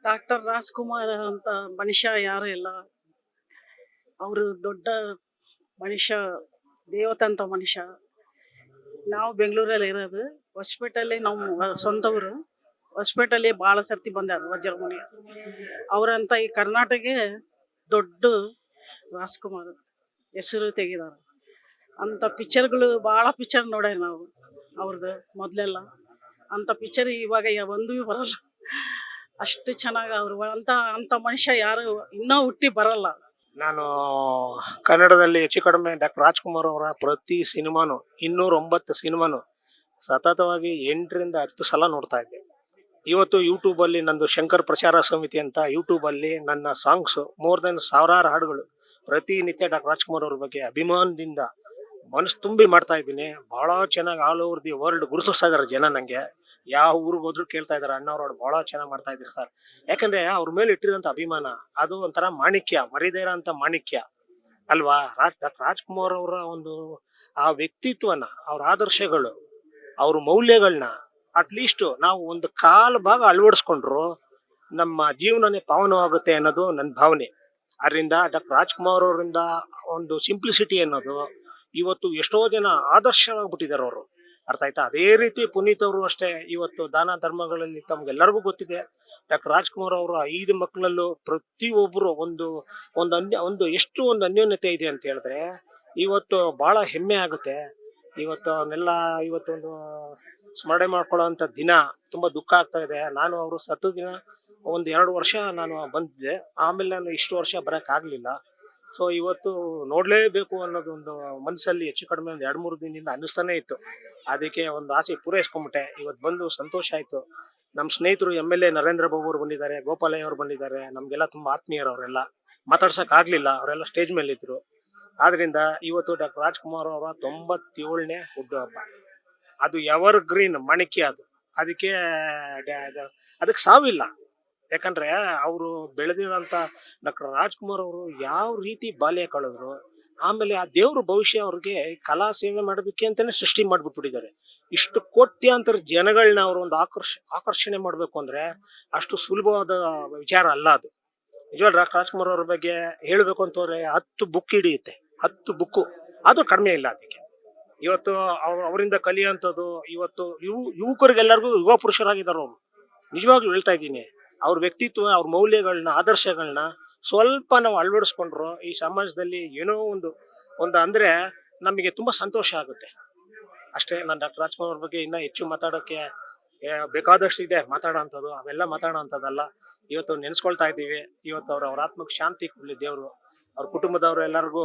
ಡಾಕ್ಟರ್ ರಾಜ್ಕುಮಾರ್ ಅಂತ ಮನುಷ್ಯ ಯಾರು ಇಲ್ಲ, ಅವರು ದೊಡ್ಡ ಮನುಷ್ಯ, ದೇವತಂತ ಮನುಷ್ಯ. ನಾವು ಬೆಂಗಳೂರಲ್ಲಿ ಇರೋದು, ಹೊಸಪೇಟೆಯಲ್ಲಿ ನಮ್ಮ ಸ್ವಂತ ಊರು. ಹೊಸಪೇಟೆಯಲ್ಲಿ ಭಾಳ ಸರ್ತಿ ಬಂದಾರ ವಜ್ರಮುನಿ ಅವರಂತ ಈ ಕರ್ನಾಟಕ ದೊಡ್ಡ ರಾಜ್ಕುಮಾರ್ ಹೆಸರು ತೆಗಿದಾರ. ಅಂಥ ಪಿಕ್ಚರ್ಗಳು ಭಾಳ ಪಿಕ್ಚರ್ ನೋಡ್ಯಾರ ನಾವು ಅವ್ರದ್ದು ಮೊದಲೆಲ್ಲ. ಅಂಥ ಪಿಕ್ಚರ್ ಇವಾಗ ಒಂದೂ ಬರಲ್ಲ, ಅಷ್ಟು ಚೆನ್ನಾಗಿ ಅವರು ಅಂಥ ಮನುಷ್ಯ ಯಾರು ಇನ್ನೂ ಹುಟ್ಟಿ ಬರಲ್ಲ. ನಾನು ಕನ್ನಡದಲ್ಲಿ ಹೆಚ್ಚು ಕಡಿಮೆ ಡಾಕ್ಟರ್ ರಾಜ್ಕುಮಾರ್ ಅವರ ಪ್ರತಿ ಸಿನಿಮಾನು 209 ಸಿನಿಮಾನು ಸತತವಾಗಿ 8ರಿಂದ 10 ಸಲ ನೋಡ್ತಾ ಇದ್ದೆ. ಇವತ್ತು ಯೂಟ್ಯೂಬಲ್ಲಿ ನಂದು ಶಂಕರ್ ಪ್ರಚಾರ ಸಮಿತಿ ಅಂತ ಯೂಟ್ಯೂಬಲ್ಲಿ ನನ್ನ ಸಾಂಗ್ಸು ಮೋರ್ ದೆನ್ 1000 ಹಾಡುಗಳು ಪ್ರತಿನಿತ್ಯ ಡಾಕ್ಟರ್ ರಾಜ್ಕುಮಾರ್ ಅವ್ರ ಬಗ್ಗೆ ಅಭಿಮಾನದಿಂದ ಮನಸ್ಸು ತುಂಬಿ ಮಾಡ್ತಾ ಇದ್ದೀನಿ. ಭಾಳ ಚೆನ್ನಾಗಿ ಆಲ್ ಓವರ್ ದಿ ವರ್ಲ್ಡ್ ಗುರುತಿಸ್ತಾ ಇದ್ದಾರೆ ಜನ. ನನಗೆ ಯಾವ ಊರಿಗೆ ಹೋದ್ರು ಕೇಳ್ತಾ ಇದ್ದಾರೆ, ಅಣ್ಣವ್ರು ಭಾಳ ಚೆನ್ನಾಗಿ ಮಾಡ್ತಾ ಇದ್ದೀರಿ ಸರ್. ಯಾಕಂದ್ರೆ ಅವ್ರ ಮೇಲೆ ಇಟ್ಟಿರೋಂಥ ಅಭಿಮಾನ ಅದು ಒಂಥರ ಮಾಣಿಕ್ಯ, ಮರಿದೇ ಇರೋಂಥ ಮಾಣಿಕ್ಯ ಅಲ್ವಾ. ಡಾಕ್ಟರ್ ರಾಜ್ಕುಮಾರ್ ಅವರ ಒಂದು ಆ ವ್ಯಕ್ತಿತ್ವನ, ಅವ್ರ ಆದರ್ಶಗಳು, ಅವ್ರ ಮೌಲ್ಯಗಳನ್ನ ಅಟ್ಲೀಸ್ಟ್ ನಾವು ಒಂದು ಕಾಲು ಭಾಗ ಅಳವಡಿಸ್ಕೊಂಡ್ರು ನಮ್ಮ ಜೀವನನೇ ಪಾವನವಾಗುತ್ತೆ ಅನ್ನೋದು ನನ್ನ ಭಾವನೆ. ಅದರಿಂದ ಡಾಕ್ಟರ್ ರಾಜ್ಕುಮಾರ್ ಅವರಿಂದ ಒಂದು ಸಿಂಪ್ಲಿಸಿಟಿ ಅನ್ನೋದು, ಇವತ್ತು ಎಷ್ಟೋ ಜನ ಆದರ್ಶರಾಗ್ಬಿಟ್ಟಿದ್ದಾರೆ ಅವರು. ಅರ್ಥ ಆಯ್ತಾ? ಅದೇ ರೀತಿ ಪುನೀತ್ ಅವರು ಅಷ್ಟೇ ಇವತ್ತು ದಾನ ಧರ್ಮಗಳಲ್ಲಿ ತಮ್ಗೆಲ್ಲರಿಗೂ ಗೊತ್ತಿದೆ. ಡಾಕ್ಟರ್ ರಾಜ್ಕುಮಾರ್ ಅವರು 5 ಮಕ್ಕಳಲ್ಲೂ ಪ್ರತಿಯೊಬ್ಬರು ಒಂದು ಎಷ್ಟು ಒಂದು ಅನ್ಯೋನ್ಯತೆ ಇದೆ ಅಂತ ಹೇಳಿದ್ರೆ ಇವತ್ತು ಬಹಳ ಹೆಮ್ಮೆ ಆಗುತ್ತೆ. ಇವತ್ತು ಅವನ್ನೆಲ್ಲ ಇವತ್ತೊಂದು ಸ್ಮರಣೆ ಮಾಡ್ಕೊಳ್ಳೋ ಅಂತ ದಿನ. ತುಂಬಾ ದುಃಖ ಆಗ್ತಾ ಇದೆ. ನಾನು ಅವರು ಸತ್ತ ದಿನ 1-2 ವರ್ಷ ನಾನು ಬಂದಿದ್ದೆ, ಆಮೇಲೆ ನಾನು ಇಷ್ಟು ವರ್ಷ ಬರಕ್ ಆಗ್ಲಿಲ್ಲ. ಸೊ ಇವತ್ತು ನೋಡ್ಲೇಬೇಕು ಅನ್ನೋದೊಂದು ಮನಸ್ಸಲ್ಲಿ ಹೆಚ್ಚು ಕಡಿಮೆ 2-3 ದಿನದಿಂದ ಅನ್ನಿಸ್ತಾನೆ ಇತ್ತು. ಅದಕ್ಕೆ ಒಂದು ಆಸೆ ಪೂರೈಸ್ಕೊಂಡ್ಬಿಟ್ಟೆ. ಇವತ್ತು ಬಂದು ಸಂತೋಷ ಆಯ್ತು. ನಮ್ಮ ಸ್ನೇಹಿತರು MLA ನರೇಂದ್ರ ಬಾಬು ಅವರು ಬಂದಿದ್ದಾರೆ, ಗೋಪಾಲಯ್ಯ ಅವರು ಬಂದಿದ್ದಾರೆ. ನಮ್ಗೆಲ್ಲ ತುಂಬಾ ಆತ್ಮೀಯರು ಅವರೆಲ್ಲ. ಮಾತಾಡ್ಸಕ್ ಆಗ್ಲಿಲ್ಲ, ಅವರೆಲ್ಲ ಸ್ಟೇಜ್ ಮೇಲೆ ಇದ್ರು. ಆದ್ರಿಂದ ಇವತ್ತು ಡಾಕ್ಟರ್ ರಾಜ್ಕುಮಾರ್ ಅವರ 97ನೇ ಹುಟ್ಟುಹಬ್ಬ. ಅದು ಎವರ್ ಗ್ರೀನ್ ಮಾಣಿಕ್ಯ. ಅದಕ್ಕೆ ಸಾವಿಲ್ಲ. ಯಾಕಂದ್ರೆ ಅವರು ಬೆಳೆದಿರೋಂಥ ಡಾಕ್ಟರ್ ರಾಜ್ಕುಮಾರ್ ಅವರು ಯಾವ ರೀತಿ ಬಾಲ್ಯ ಕಳೆದ್ರು, ಆಮೇಲೆ ಆ ದೇವ್ರ ಭವಿಷ್ಯ ಅವ್ರಿಗೆ ಕಲಾ ಸೇವೆ ಮಾಡೋದಕ್ಕೆ ಅಂತಾನೆ ಸೃಷ್ಟಿ ಮಾಡ್ಬಿಟ್ಬಿಟ್ಟಿದ್ದಾರೆ. ಇಷ್ಟು ಕೋಟ್ಯಾಂತರ ಜನಗಳನ್ನ ಅವರು ಒಂದು ಆಕರ್ಷಣೆ ಮಾಡ್ಬೇಕು ಅಂದ್ರೆ ಅಷ್ಟು ಸುಲಭವಾದ ವಿಚಾರ ಅಲ್ಲ ಅದು. ನಿಜವಾಗ್ಲೂ ಡಾಕ್ಟರ್ ರಾಜ್ಕುಮಾರ್ ಅವ್ರ ಬಗ್ಗೆ ಹೇಳ್ಬೇಕು ಅಂತಂದ್ರೆ 10 ಬುಕ್ ಹಿಡಿಯುತ್ತೆ. 10 ಬುಕ್ಕು ಅದು ಕಡಿಮೆ ಇಲ್ಲ. ಅದಕ್ಕೆ ಇವತ್ತು ಅವರಿಂದ ಕಲಿಯುವಂಥದ್ದು ಇವತ್ತು ಯುವಕರಿಗೆಲ್ಲರಿಗೂ ಯುವ ಪುರುಷರಾಗಿದ್ದಾರೆ ಅವರು. ನಿಜವಾಗ್ಲೂ ಹೇಳ್ತಾ ಇದ್ದೀನಿ, ಅವ್ರ ವ್ಯಕ್ತಿತ್ವ, ಅವ್ರ ಮೌಲ್ಯಗಳನ್ನ, ಆದರ್ಶಗಳನ್ನ ಸ್ವಲ್ಪ ನಾವು ಅಳವಡಿಸ್ಕೊಂಡ್ರು ಈ ಸಮಾಜದಲ್ಲಿ ಏನೋ ಒಂದು ಅಂದ್ರೆ ನಮಗೆ ತುಂಬಾ ಸಂತೋಷ ಆಗುತ್ತೆ ಅಷ್ಟೇ. ನಾನು ಡಾಕ್ಟರ್ ರಾಜ್ಕುಮಾರ್ ಅವ್ರ ಬಗ್ಗೆ ಇನ್ನೂ ಹೆಚ್ಚು ಮಾತಾಡೋಕ್ಕೆ ಬೇಕಾದಷ್ಟು ಇದೆ ಮಾತಾಡೋಂಥದ್ದು. ಅವೆಲ್ಲ ಮಾತಾಡೋಂಥದ್ದಲ್ಲ. ಇವತ್ತು ನೆನೆಸ್ಕೊಳ್ತಾ ಇದ್ದೀವಿ. ಇವತ್ತು ಅವ್ರ ಆತ್ಮಕ್ಕೆ ಶಾಂತಿ ಕೊಡಲಿ ದೇವರು. ಅವ್ರ ಕುಟುಂಬದವರು ಎಲ್ಲರಿಗೂ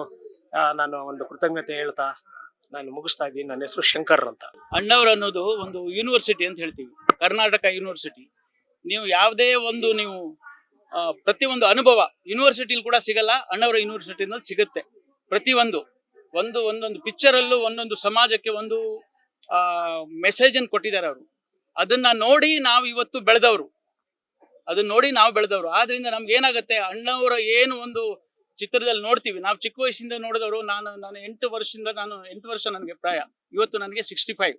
ನಾನು ಒಂದು ಕೃತಜ್ಞತೆ ಹೇಳ್ತಾ ನಾನು ಮುಗಿಸ್ತಾ ಇದ್ದೀನಿ. ನನ್ನ ಹೆಸರು ಶಂಕರ್ ಅಂತ. ಅಣ್ಣವ್ರು ಅನ್ನೋದು ಒಂದು ಯೂನಿವರ್ಸಿಟಿ ಅಂತ ಹೇಳ್ತೀವಿ, ಕರ್ನಾಟಕ ಯೂನಿವರ್ಸಿಟಿ. ನೀವು ಯಾವುದೇ ಒಂದು ಪ್ರತಿಯೊಂದು ಅನುಭವ ಯೂನಿವರ್ಸಿಟಿಲಿ ಕೂಡ ಸಿಗಲ್ಲ, ಅಣ್ಣವರ ಯೂನಿವರ್ಸಿಟಿನಲ್ಲಿ ಸಿಗುತ್ತೆ. ಒಂದೊಂದು ಪಿಕ್ಚರಲ್ಲೂ ಒಂದೊಂದು ಸಮಾಜಕ್ಕೆ ಒಂದು ಮೆಸೇಜ್ ಅನ್ನು ಕೊಟ್ಟಿದ್ದಾರೆ ಅವರು. ಅದನ್ನ ನೋಡಿ ನಾವು ಇವತ್ತು ಬೆಳೆದವರು, ಆದ್ರಿಂದ ನಮ್ಗೆ ಏನಾಗುತ್ತೆ, ಅಣ್ಣವರ ಏನು ಒಂದು ಚಿತ್ರದಲ್ಲಿ ನೋಡ್ತೀವಿ, ನಾವು ಚಿಕ್ಕ ವಯಸ್ಸಿಂದ ನೋಡಿದವರು. ನಾನು 8 ವರ್ಷ ನನಗೆ ಪ್ರಾಯ. ಇವತ್ತು ನನಗೆ 65.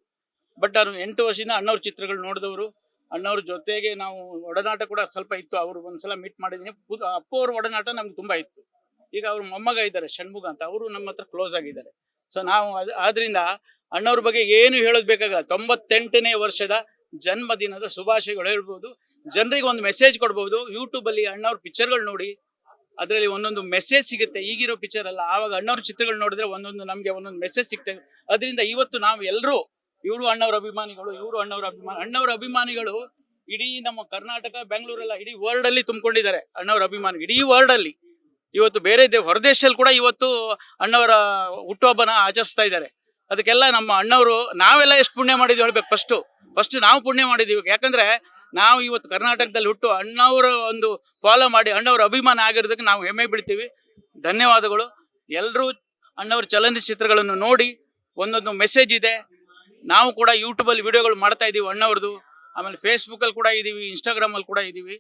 ಬಟ್ ನಾನು 8 ವರ್ಷದಿಂದ ಅಣ್ಣವ್ರ ಚಿತ್ರಗಳು ನೋಡಿದವರು. ಅಣ್ಣವ್ರ ಜೊತೆಗೆ ನಾವು ಒಡನಾಟ ಕೂಡ ಸ್ವಲ್ಪ ಇತ್ತು. ಅವರು ಒಂದ್ಸಲ ಮೀಟ್ ಮಾಡಿದೀನಿ. ಅಪ್ಪು ಅವ್ರ ಒಡನಾಟ ನಮ್ಗೆ ತುಂಬಾ ಇತ್ತು. ಈಗ ಅವ್ರ ಮೊಮ್ಮಗ ಇದ್ದಾರೆ ಷಣ್ಮುಗ ಅಂತ, ಅವರು ನಮ್ಮ ಹತ್ರ ಕ್ಲೋಸ್ ಆಗಿದ್ದಾರೆ. ಸೊ ನಾವು ಆದ್ರಿಂದ ಅಣ್ಣವ್ರ ಬಗ್ಗೆ ಏನು ಹೇಳೋದ್ ಬೇಕಾಗಲ್ಲ. 98ನೇ ವರ್ಷದ ಜನ್ಮದಿನದ ಶುಭಾಶಯಗಳು ಹೇಳ್ಬೋದು. ಜನರಿಗೆ ಒಂದು ಮೆಸೇಜ್ ಕೊಡ್ಬೋದು. ಯೂಟ್ಯೂಬ್ ಅಲ್ಲಿ ಅಣ್ಣವ್ರ ಪಿಕ್ಚರ್ಗಳು ನೋಡಿ, ಅದರಲ್ಲಿ ಒಂದೊಂದು ಮೆಸೇಜ್ ಸಿಗುತ್ತೆ. ಈಗಿರೋ ಪಿಕ್ಚರ್ ಅಲ್ಲ, ಆವಾಗ ಅಣ್ಣವ್ರ ಚಿತ್ರಗಳು ನೋಡಿದ್ರೆ ನಮ್ಗೆ ಒಂದೊಂದು ಮೆಸೇಜ್ ಸಿಗ್ತದೆ. ಅದರಿಂದ ಇವತ್ತು ನಾವು ಎಲ್ಲರೂ ಅಣ್ಣವ್ರ ಅಭಿಮಾನಿಗಳು ಇಡೀ ನಮ್ಮ ಕರ್ನಾಟಕ, ಬೆಂಗಳೂರೆಲ್ಲ, ಇಡೀ ವರ್ಲ್ಡ್ ಅಲ್ಲಿ ತುಂಬಿಕೊಂಡಿದ್ದಾರೆ ಅಣ್ಣವ್ರ ಅಭಿಮಾನಿಗಳು. ಇಡೀ ವರ್ಲ್ಡ್ ಅಲ್ಲಿ ಇವತ್ತು ಬೇರೆ ಹೊರದೇಶದಲ್ಲಿ ಕೂಡ ಇವತ್ತು ಅಣ್ಣವರ ಹುಟ್ಟುಹಬ್ಬನ ಆಚರಿಸ್ತಾ ಇದ್ದಾರೆ. ಅದಕ್ಕೆಲ್ಲ ನಮ್ಮ ಅಣ್ಣವರು, ನಾವೆಲ್ಲ ಎಷ್ಟು ಪುಣ್ಯ ಮಾಡಿದ್ವಿ ಹೇಳ್ಬೇಕು. ಫಸ್ಟ್ ನಾವು ಪುಣ್ಯ ಮಾಡಿದೀವಿ. ಯಾಕಂದ್ರೆ ನಾವು ಇವತ್ತು ಕರ್ನಾಟಕದಲ್ಲಿ ಹುಟ್ಟು ಅಣ್ಣವರ ಒಂದು ಫಾಲೋ ಮಾಡಿ ಅಣ್ಣವ್ರ ಅಭಿಮಾನ ಆಗಿರೋದಕ್ಕೆ ನಾವು ಹೆಮ್ಮೆ ಬೀಳ್ತೀವಿ. ಧನ್ಯವಾದಗಳು. ಎಲ್ಲರೂ ಅಣ್ಣವ್ರ ಚಲನಚಿತ್ರಗಳನ್ನು ನೋಡಿ, ಒಂದೊಂದು ಮೆಸೇಜ್ ಇದೆ. ನಾವು ಕೂಡ ಯೂಟ್ಯೂಬ್ ಅಲ್ಲಿ ವಿಡಿಯೋಗಳು ಮಾಡ್ತಾ ಇದೀವಿ ಅಣ್ಣವ್ರದ್ದು. ಆಮೇಲೆ ಫೇಸ್ಬುಕ್ ಅಲ್ಲಿ ಕೂಡ ಇದೀವಿ, ಇನ್ಸ್ಟಾಗ್ರಾಮ್ ಅಲ್ಲಿ ಕೂಡ ಇದೀವಿ.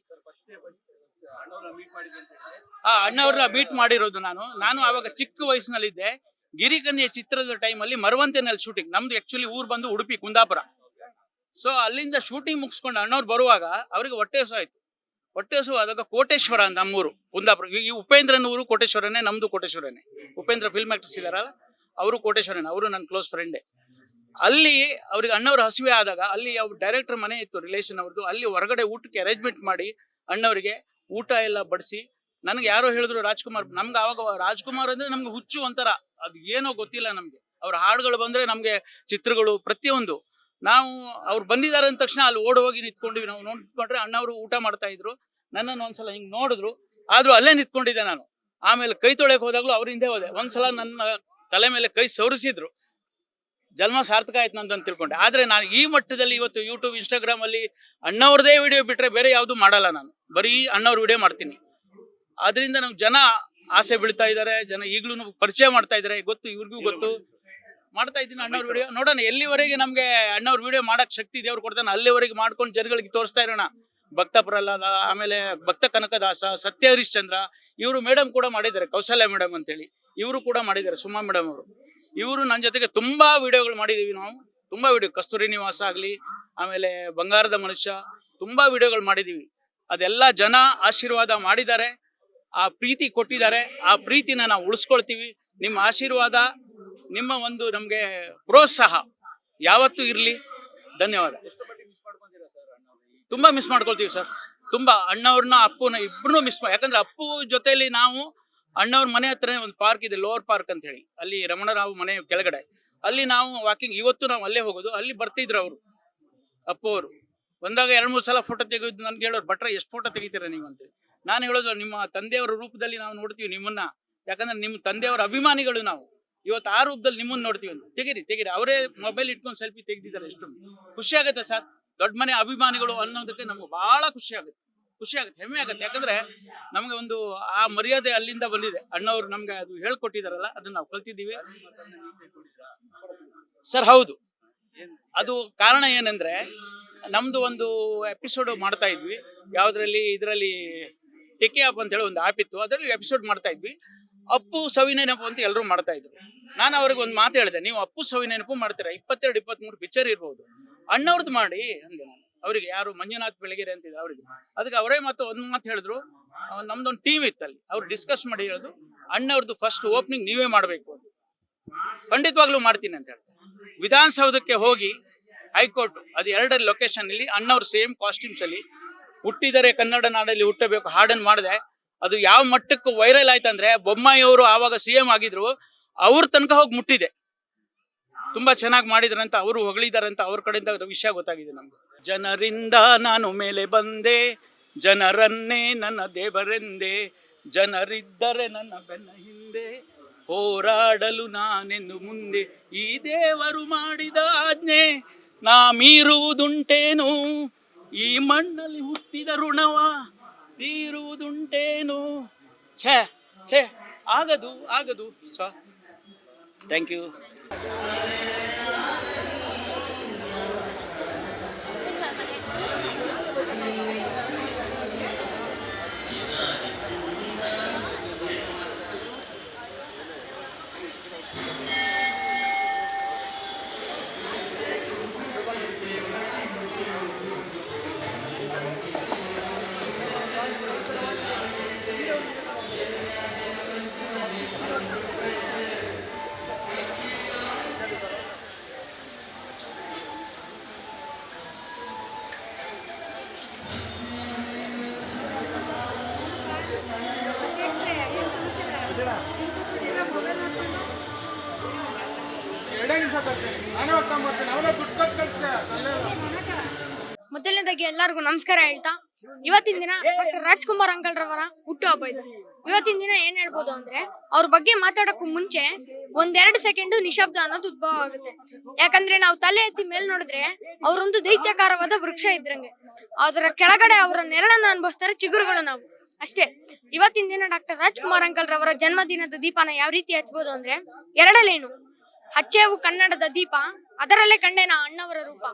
ಅಣ್ಣವ್ರನ್ನ ಮೀಟ್ ಮಾಡಿರೋದು ನಾನು ಆವಾಗ ಚಿಕ್ಕ ವಯಸ್ಸಿನಲ್ಲಿದ್ದೆ. ಗಿರಿಕನ್ಯೆ ಚಿತ್ರದ ಟೈಮಲ್ಲಿ ಮರವಂತೆನಲ್ಲಿ ಶೂಟಿಂಗ್. ನಮ್ದು ಆಕ್ಚುಲಿ ಊರ್ ಬಂದು ಉಡುಪಿ, ಕುಂದಾಪುರ. ಸೊ ಅಲ್ಲಿಂದ ಶೂಟಿಂಗ್ ಮುಗಿಸ್ಕೊಂಡು ಅಣ್ಣವ್ರು ಬರುವಾಗ ಅವ್ರಿಗೆ ಹೊಟ್ಟೆ ಹಸು ಆಯ್ತು. ಹೊಟ್ಟೆ ಹಸು ಆದಾಗ ಕೋಟೇಶ್ವರ ಅಂತ ನಮ್ಮೂರು, ಕುಂದಾಪುರ. ಈ ಉಪೇಂದ್ರನ ಊರು ಕೋಟೇಶ್ವರನೇ, ನಮ್ದು ಕೋಟೇಶ್ವರನೇ. ಉಪೇಂದ್ರ ಫಿಲ್ಮ್ ಆಕ್ಟರ್ಸ್ ಇದಾರಲ್ಲ, ಅವರು ಕೋಟೇಶ್ವರನೇ, ಅವರು ನನ್ನ ಕ್ಲೋಸ್ ಫ್ರೆಂಡೇ. ಅಲ್ಲಿ ಅವ್ರಿಗೆ ಅಣ್ಣವ್ರ ಹಸಿವೆ ಆದಾಗ ಅಲ್ಲಿ ಅವ್ರ ಡೈರೆಕ್ಟರ್ ಮನೆ ಇತ್ತು, ರಿಲೇಷನ್ ಅವ್ರದ್ದು. ಅಲ್ಲಿ ಹೊರಗಡೆ ಊಟಕ್ಕೆ ಅರೇಂಜ್ಮೆಂಟ್ ಮಾಡಿ ಅಣ್ಣವರಿಗೆ ಊಟ ಎಲ್ಲ ಬಡಿಸಿ, ನನಗೆ ಯಾರೋ ಹೇಳಿದ್ರು ರಾಜ್ಕುಮಾರ್. ನಮ್ಗೆ ಆವಾಗ ರಾಜ್ಕುಮಾರ್ ಅಂದ್ರೆ ನಮ್ಗೆ ಹುಚ್ಚು ಒಂಥರ, ಅದು ಏನೋ ಗೊತ್ತಿಲ್ಲ ನಮ್ಗೆ. ಅವ್ರ ಹಾಡುಗಳು ಬಂದ್ರೆ ನಮ್ಗೆ ಚಿತ್ರಗಳು ಪ್ರತಿಯೊಂದು. ನಾವು ಅವ್ರು ಬಂದಿದ್ದಾರೆ ಅಂದ ತಕ್ಷಣ ಅಲ್ಲಿ ಓಡಿ ಹೋಗಿ ನಿಂತ್ಕೊಂಡ್ವಿ. ನಾವು ನಿಂತ್ಕೊಂಡ್ರೆ ಅಣ್ಣವರು ಊಟ ಮಾಡ್ತಾ ಇದ್ರು. ನನ್ನನ್ನು ಒಂದ್ಸಲ ಹಿಂಗ್ ನೋಡಿದ್ರು, ಆದ್ರೂ ಅಲ್ಲೇ ನಿಂತ್ಕೊಂಡಿದ್ದೆ ನಾನು. ಆಮೇಲೆ ಕೈ ತೊಳೆಯಕ್ ಹೋದಾಗ್ಲೂ ಅವ್ರ ಹಿಂದೆ ಹೋದೆ. ಒಂದ್ಸಲ ನನ್ನ ತಲೆ ಮೇಲೆ ಕೈ ಸವರಿಸಿದ್ರು. ಜನ್ಮ ಸಾರ್ಥಕ ಆಯ್ತು ನಂದು ಅಂತ ತಿಳ್ಕೊಂಡೆ. ಆದ್ರೆ ನಾನು ಈ ಮಟ್ಟದಲ್ಲಿ ಇವತ್ತು ಯೂಟ್ಯೂಬ್, ಇನ್ಸ್ಟಾಗ್ರಾಮ್ ಅಲ್ಲಿ ಅಣ್ಣವ್ರದೇ ವಿಡಿಯೋ ಬಿಟ್ರೆ ಬೇರೆ ಯಾವ್ದು ಮಾಡಲ್ಲ. ನಾನು ಬರೀ ಅಣ್ಣವ್ರ ವಿಡಿಯೋ ಮಾಡ್ತೀನಿ. ಆದ್ರಿಂದ ನಮ್ಗೆ ಜನ ಆಸೆ ಬೀಳ್ತಾ ಇದಾರೆ. ಜನ ಈಗ್ಲೂ ಪರಿಚಯ ಮಾಡ್ತಾ ಇದಾರೆ. ಗೊತ್ತು, ಇವ್ರಿಗೂ ಗೊತ್ತು. ಮಾಡ್ತಾ ಇದ್ದೀನಿ ಅಣ್ಣವ್ರ ವಿಡಿಯೋ. ನೋಡೋಣ ಎಲ್ಲಿವರೆಗೆ ನಮ್ಗೆ ಅಣ್ಣವ್ರ ವಿಡಿಯೋ ಮಾಡಕ್ ಶಕ್ತಿ ದೇವ್ರು ಕೊಡ್ತಾನೆ, ಅಲ್ಲಿವರೆಗೆ ಮಾಡ್ಕೊಂಡು ಜನಗಳಿಗೆ ತೋರಿಸ್ತಾ ಇರೋಣ. ಭಕ್ತ ಪ್ರಹ್ಲಾದ, ಆಮೇಲೆ ಭಕ್ತ ಕನಕದಾಸ, ಸತ್ಯ ಹರಿಶ್ಚಂದ್ರ, ಇವರು ಮೇಡಮ್ ಕೂಡ ಮಾಡಿದ್ದಾರೆ, ಕೌಶಲ್ಯ ಮೇಡಮ್ ಅಂತೇಳಿ. ಇವರು ಕೂಡ ಮಾಡಿದ್ದಾರೆ, ಸುಮಾ ಮೇಡಮ್ ಅವರು. ಇವರು ನನ್ನ ಜೊತೆಗೆ ತುಂಬಾ ವಿಡಿಯೋಗಳು ಮಾಡಿದೀವಿ ನಾವು. ತುಂಬಾ ವಿಡಿಯೋ, ಕಸ್ತೂರಿ ನಿವಾಸ ಆಗ್ಲಿ, ಆಮೇಲೆ ಬಂಗಾರದ ಮನುಷ್ಯ, ತುಂಬಾ ವಿಡಿಯೋಗಳು ಮಾಡಿದೀವಿ. ಅದೆಲ್ಲ ಜನ ಆಶೀರ್ವಾದ ಮಾಡಿದ್ದಾರೆ, ಆ ಪ್ರೀತಿ ಕೊಟ್ಟಿದ್ದಾರೆ. ಆ ಪ್ರೀತಿನ ನಾವು ಉಳಿಸ್ಕೊಳ್ತೀವಿ. ನಿಮ್ಮ ಆಶೀರ್ವಾದ ನಿಮ್ಮ ಒಂದು ನಮಗೆ ಪ್ರೋತ್ಸಾಹ ಯಾವತ್ತೂ ಇರಲಿ. ಧನ್ಯವಾದ. ತುಂಬ ಮಿಸ್ ಮಾಡ್ಕೊಳ್ತೀವಿ ಸರ್. ತುಂಬ ಅಣ್ಣವ್ರನ್ನ ಅಪ್ಪನ ಇಬ್ಬರನ್ನೂ ಯಾಕಂದ್ರೆ ಅಪ್ಪು ಜೊತೆಲಿ ನಾವು ಅಣ್ಣವ್ರ ಮನೆ ಹತ್ರ ಒಂದು ಪಾರ್ಕ್ ಇದೆ, ಲೋವರ್ ಪಾರ್ಕ್ ಅಂತ ಹೇಳಿ, ಅಲ್ಲಿ ರಮಣರಾವ್ ಮನೆ ಕೆಳಗಡೆ, ಅಲ್ಲಿ ನಾವು ವಾಕಿಂಗ್ ಇವತ್ತು ನಾವು ಅಲ್ಲೇ ಹೋಗೋದು. ಅಲ್ಲಿ ಬರ್ತಿದ್ರು ಅವರು, ಅಪ್ಪು ಅವರು ಬಂದಾಗ 2-3 ಸಲ ಫೋಟೋ ತೆಗೆದು ನನ್ಗೆ ಹೇಳೋರು, ಭಟ್ರೆ ಎಷ್ಟು ಫೋಟೋ ತೆಗಿತೀರ ನೀವು ಅಂತ. ನಾನು ಹೇಳೋದು, ನಿಮ್ಮ ತಂದೆಯವರ ರೂಪದಲ್ಲಿ ನಾವು ನೋಡ್ತೀವಿ ನಿಮ್ಮನ್ನ, ಯಾಕಂದ್ರೆ ನಿಮ್ಮ ತಂದೆಯವರ ಅಭಿಮಾನಿಗಳು ನಾವು. ಇವತ್ತು ಆ ರೂಪದಲ್ಲಿ ನಿಮ್ಮನ್ನ ನೋಡ್ತೀವಿ ಅಂತ. ತೆಗಿರಿ ಅವರೇ ಮೊಬೈಲ್ ಇಟ್ಕೊಂಡು ಸೆಲ್ಫಿ ತೆಗೆದಿದ್ದಾರೆ. ಎಷ್ಟು ಖುಷಿ ಆಗುತ್ತೆ ಸರ್. ದೊಡ್ಡ ಮನೆ ಅಭಿಮಾನಿಗಳು ಅನ್ನೋದಕ್ಕೆ ನಮ್ಗೆ ಬಹಳ ಖುಷಿ ಆಗುತ್ತೆ, ಹೆಮ್ಮೆ ಆಗುತ್ತೆ. ಯಾಕಂದ್ರೆ ನಮ್ಗೆ ಒಂದು ಆ ಮರ್ಯಾದೆ ಅಲ್ಲಿಂದ ಬಂದಿದೆ. ಅಣ್ಣವ್ರು ನಮ್ಗೆ ಅದು ಹೇಳ್ಕೊಟ್ಟಿದಾರಲ್ಲ, ಅದನ್ನ ನಾವು ಕಲ್ತಿದ್ದೀವಿ ಸರ್. ಹೌದು, ಅದು ಕಾರಣ ಏನಂದ್ರೆ ನಮ್ದು ಒಂದು ಎಪಿಸೋಡ್ ಮಾಡ್ತಾ ಇದ್ವಿ, ಇದರಲ್ಲಿ ಟೆಕೆ ಆಪ್ ಅಂತ ಹೇಳಿ ಒಂದು ಆಪ್ ಇತ್ತು, ಅದರಲ್ಲಿ ಎಪಿಸೋಡ್ ಮಾಡ್ತಾ ಇದ್ವಿ. ಅಪ್ಪು ಸವಿನೆನಪು ಅಂತ ಎಲ್ಲರೂ ಮಾಡ್ತಾ ಇದ್ರು. ನಾನು ಅವ್ರಿಗೆ ಒಂದು ಮಾತು ಹೇಳಿದೆ, ನೀವು ಅಪ್ಪು ಸವಿನೆನಪು ಮಾಡ್ತೀರಾ, 22-23 ಪಿಕ್ಚರ್ ಇರ್ಬೋದು, ಅಣ್ಣವ್ರದ್ದು ಮಾಡಿ ಅಂದೆ ನಾನು ಅವರಿಗೆ. ಯಾರು ಮಂಜುನಾಥ್ ಬೆಳಗೆರೆ ಅಂತಿದ್ರು ಅವರಿಗೆ. ಅದಕ್ಕೆ ಅವರೇ ಒಂದು ಮಾತು ಹೇಳಿದ್ರು, ನಮ್ದೊಂದು ಟೀಮ್ ಇತ್ತಲ್ಲಿ, ಅವ್ರು ಡಿಸ್ಕಸ್ ಮಾಡಿ ಹೇಳಿದ್ರು, ಅಣ್ಣವ್ರದ್ದು ಫಸ್ಟ್ ಓಪನಿಂಗ್ ನೀವೇ ಮಾಡಬೇಕು ಅಂತ. ಖಂಡಿತವಾಗ್ಲೂ ಮಾಡ್ತೀನಿ ಅಂತ ಹೇಳ್ತಾರೆ. ವಿಧಾನಸೌಧಕ್ಕೆ ಹೋಗಿ ಹೈಕೋರ್ಟ್ ಅದು 2 ಲೊಕೇಶನ್ ಇಲ್ಲಿ ಅಣ್ಣವ್ರು ಸೇಮ್ ಕಾಸ್ಟ್ಯೂಮ್ಸ್ ಅಲ್ಲಿ ಹುಟ್ಟಿದರೆ ಕನ್ನಡ ನಾಡಲ್ಲಿ ಹುಟ್ಟಬೇಕು ಹಾಡನ್ನು ಮಾಡಿದೆ. ಅದು ಯಾವ ಮಟ್ಟಕ್ಕೆ ವೈರಲ್ ಆಯ್ತಂದ್ರೆ, ಬೊಮ್ಮಾಯಿ ಅವರು ಆವಾಗ CM ಆಗಿದ್ರು, ಅವ್ರ ತನಕ ಹೋಗಿ ಮುಟ್ಟಿದೆ. ತುಂಬಾ ಚೆನ್ನಾಗಿ ಮಾಡಿದ್ರಂತ ಅವರು ಹೊಗಳಿದಾರಂತ, ಅವ್ರ ಕಡೆಯಿಂದ ವಿಷಯ ಗೊತ್ತಾಗಿದೆ ನಮ್ಗೆ. ಜನರಿಂದ ನಾನು ಮೇಲೆ ಬಂದೆ, ಜನರನ್ನೇ ನನ್ನ ದೇವರೆಂದೆ, ಜನರಿದ್ದರೆ ನನ್ನ ಬೆನ್ನ ಹಿಂದೆ, ಹೋರಾಡಲು ನಾನೆಂದು ಮುಂದೆ, ಈ ದೇವರು ಮಾಡಿದ ಆಜ್ಞೆ ನಾ ಮೀರುವುದುಂಟೇನು, ಈ ಮಣ್ಣಲ್ಲಿ ಹುಟ್ಟಿದ ಋಣವ ತೀರುವುದುಂಟೇನು. ಛೇ ಆಗದು ಸ. Thank you. ಮೊದಲನೇದಾಗಿ ಎಲ್ಲರಿಗೂ ನಮಸ್ಕಾರ ಹೇಳ್ತಾ, ಇವತ್ತಿನ ದಿನ ಡಾಕ್ಟರ್ ರಾಜ್ಕುಮಾರ್ ಅಂಕಲ್ ರವರ ಹುಟ್ಟುಹಬ್ಬ ಇದು. ಇವತ್ತಿನ ದಿನ ಏನ್ ಹೇಳ್ಬೋದು ಅಂದ್ರೆ, ಅವ್ರ ಬಗ್ಗೆ ಮಾತಾಡಕ್ಕೂ ಮುಂಚೆ 1-2 ಸೆಕೆಂಡ್ ನಿಶಬ್ದ ಅನ್ನೋದು ಉದ್ಭವ ಆಗುತ್ತೆ. ಯಾಕಂದ್ರೆ ನಾವು ತಲೆ ಎತ್ತಿ ಮೇಲ್ ನೋಡಿದ್ರೆ ಅವರೊಂದು ದೈತ್ಯಕಾರವಾದ ವೃಕ್ಷ ಇದ್ರಂಗೆ, ಅದರ ಕೆಳಗಡೆ ಅವರ ನೆರಳನ್ನ ಅನುಭವಿಸ್ತಾರೆ ಚಿಗುರುಗಳು ನಾವು ಅಷ್ಟೇ. ಇವತ್ತಿನ ದಿನ ಡಾಕ್ಟರ್ ರಾಜ್ಕುಮಾರ್ ಅಂಕಲ್ ರವರ ಜನ್ಮದಿನದ ದೀಪನ ಯಾವ ರೀತಿ ಹಚ್ಬೋದು ಅಂದ್ರೆ, 2 ಲೈನು. ಹಚ್ಚೇವು ಕನ್ನಡದ ದೀಪ, ಅದರಲ್ಲೇ ಕಂಡೇನ ಅಣ್ಣವರ ರೂಪ.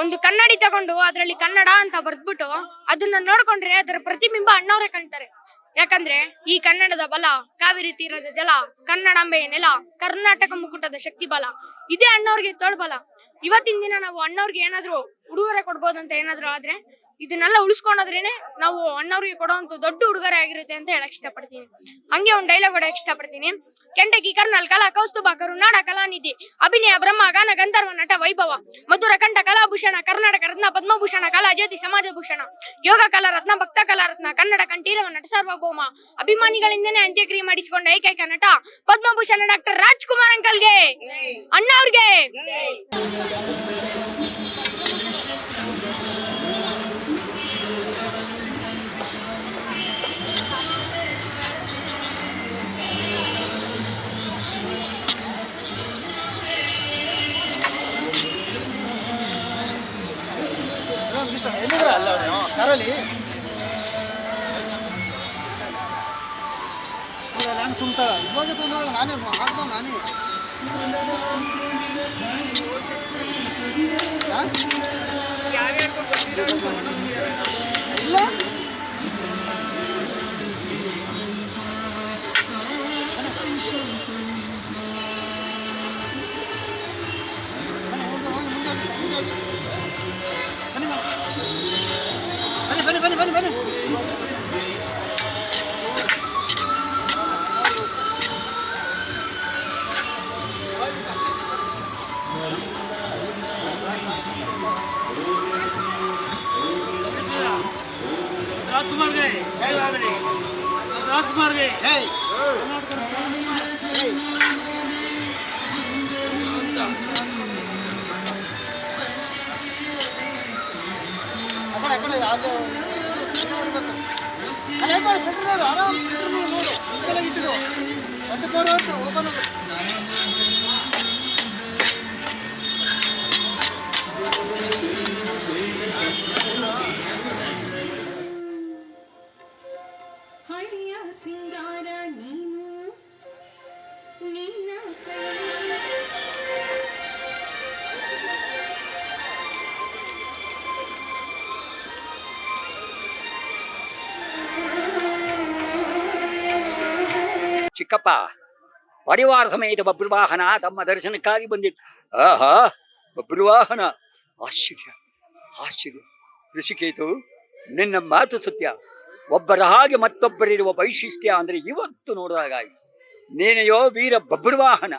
ಒಂದು ಕನ್ನಡಿ ತಗೊಂಡು ಅದರಲ್ಲಿ ಕನ್ನಡ ಅಂತ ಬರ್ದ್ಬಿಟ್ಟು ಅದನ್ನ ನೋಡ್ಕೊಂಡ್ರೆ ಅದರ ಪ್ರತಿಬಿಂಬ ಅಣ್ಣವರೇ ಕಾಣ್ತಾರೆ. ಯಾಕಂದ್ರೆ ಈ ಕನ್ನಡದ ಬಲ, ಕಾವೇರಿ ತೀರದ ಜಲ, ಕನ್ನಡಾಂಬೆಯ ನೆಲ, ಕರ್ನಾಟಕ ಮುಕುಟದ ಶಕ್ತಿ ಬಲ, ಇದೇ ಅಣ್ಣವ್ರಿಗೆ ತೋಳ್ಬಲ. ಇವತ್ತಿನ ದಿನ ನಾವು ಅಣ್ಣವ್ರಿಗೆ ಏನಾದ್ರು ಉಡುಗೊರೆ ಕೊಡ್ಬೋದಂತ ಏನಾದ್ರು ಆದ್ರೆ, ಇದನ್ನೆಲ್ಲ ಉಳಿಸ್ಕೊಂಡ್ರೇನೆ ನಾವು ಅಣ್ಣವ್ರಿಗೆ ಕೊಡುವಂತ ದೊಡ್ಡ ಉಡುಗೊರೆ ಆಗಿರುತ್ತೆ ಅಂತ ಹೇಳಕ್ ಇಷ್ಟಪಡ್ತೀನಿ. ಹಂಗೆ ಒಂದು ಡೈಲಾಗ್ ಹೊಡಕ್ ಇಷ್ಟಪಡ್ತೀನಿ. ಕೆಂಟಕಿ ಕರ್ನಲ್ ಕಲಾ ಕೌಸ್ತುಭ ಕರುನಾಡ ಕಲಾನಿಧಿ, ಅಭಿನಯ ಬ್ರಹ್ಮ ಗಾನ ಗಂಧರ್ವ ನಟ ವೈಭವ, ಮಧುರ ಕಂಠ ಕಲಾಭೂಷಣ, ಕರ್ನಾಟಕ ರತ್ನ ಪದ್ಮಭೂಷಣ, ಕಲಾ ಜ್ಯೋತಿ ಸಮಾಜ ಭೂಷಣ, ಯೋಗ ಕಲಾ ರತ್ನ, ಭಕ್ತ ಕಲಾ ರತ್ನ, ಕನ್ನಡ ಕಂಠೀರವ ನಟ ಸಾರ್ವಭೌಮ, ಅಭಿಮಾನಿಗಳಿಂದನೇ ಅಂತ್ಯಕ್ರಿಯೆ ಮಾಡಿಸಿಕೊಂಡ ಏಕೈಕ ನಟ ಪದ್ಮಭೂಷಣ ಡಾಕ್ಟರ್ ರಾಜ್ಕುಮಾರ್ ಅಂಕಲ್ಗೆ, ಅಣ್ಣ ಅವ್ರಿಗೆ. ಕಾರಲ್ಲಿ ತುಂಬ್ತಾಳ ಇವಾಗ ತಂದಾಗ ನಾನೇ ಹಾಕ್ದ ನಾನೇ ಇಲ್ಲ ಬನ್ನಿ ಹಳೆಯ ಸಿಂಗಾರ ನೀನು ನಿನ್ನ ಕೈ ಚಿಕ್ಕಪ್ಪ ಪರಿವಾರ ಸಮೇತ ಬಬ್ರುವಾಹನ ತಮ್ಮ ದರ್ಶನಕ್ಕಾಗಿ ಬಂದಿದ್ದು. ಆಹಾ, ಬಬ್ರುವಾಹನ, ಆಶ್ಚರ್ಯ ಆಶ್ಚರ್ಯ. ಋಷಿಕೇತು, ನಿನ್ನ ಮಾತು ಸತ್ಯ. ಒಬ್ಬರ ಹಾಗೆ ಮತ್ತೊಬ್ಬರಿರುವ ವೈಶಿಷ್ಟ್ಯ ಅಂದ್ರೆ ಇವತ್ತು ನೋಡಿದಾಗಾಯ್ತು. ನೀನೆಯೋ ವೀರ ಬಬ್ರುವಾಹನ,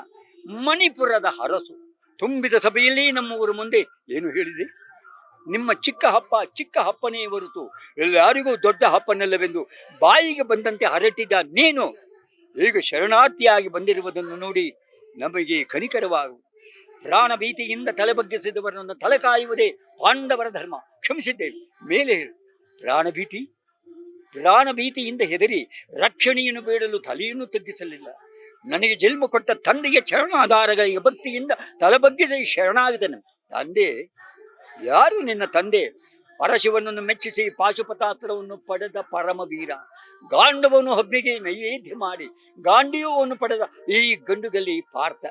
ಮಣಿಪುರದ ಹರಸು. ತುಂಬಿದ ಸಭೆಯಲ್ಲಿ ನಮ್ಮ ಊರ ಮುಂದೆ ಏನು ಹೇಳಿದೆ? ನಿಮ್ಮ ಚಿಕ್ಕ ಹಪ್ಪನೇ ಹೊರತು ಎಲ್ಲರಿಗೂ ದೊಡ್ಡ ಹಪ್ಪನಲ್ಲವೆಂದು ಬಾಯಿಗೆ ಬಂದಂತೆ ಹರಟಿದ್ದ ನೀನು ಈಗ ಶರಣಾರ್ಥಿಯಾಗಿ ಬಂದಿರುವುದನ್ನು ನೋಡಿ ನಮಗೆ ಕನಿಕರವಾಗುವುದು. ಪ್ರಾಣ ಭೀತಿಯಿಂದ ತಲೆ ಬಗ್ಗಿಸಿದವರನ್ನು ತಲೆ ಕಾಯುವುದೇ ಪಾಂಡವರ ಧರ್ಮ. ಕ್ಷಮಿಸಿದ್ದೇವೆ, ಮೇಲೆ ಹೇಳು. ಪ್ರಾಣ ಭೀತಿಯಿಂದ ಹೆದರಿ ರಕ್ಷಣೆಯನ್ನು ಬೇಡಲು ತಲೆಯನ್ನು ತಗ್ಗಿಸಲಿಲ್ಲ. ನನಗೆ ಜನ್ಮ ಕೊಟ್ಟ ತಂದೆಯ ಚರಣಾಧಾರಗಳಿಗೆ ಭಕ್ತಿಯಿಂದ ತಲೆ ಬಗ್ಗಿದ ಶರಣಾಗದನು. ತಂದೆ ಯಾರು? ನಿನ್ನ ತಂದೆ ಪರಶಿವನನ್ನು ಮೆಚ್ಚಿಸಿ ಪಾಶುಪತಾಸ್ತ್ರವನ್ನು ಪಡೆದ ಪರಮವೀರ. ಗಾಂಡವನ್ನು ಅಗ್ನಿಗೆ ನೈವೇದ್ಯ ಮಾಡಿ ಗಾಂಡೀವವನ್ನು ಪಡೆದ ಈ ಗಂಡುಗಲ್ಲಿ ಪಾರ್ಥ.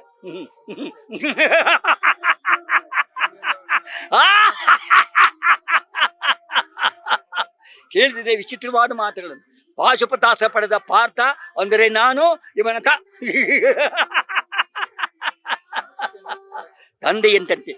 ಕೇಳಿದಿದೆ ವಿಚಿತ್ರವಾದ ಮಾತುಗಳನ್ನು. ಪಾಶುಪತಾಸ್ತ್ರ ಪಡೆದ ಪಾರ್ಥ ಅಂದರೆ ನಾನು ಇವನ ತಂದೆಯಂತಂತೆ.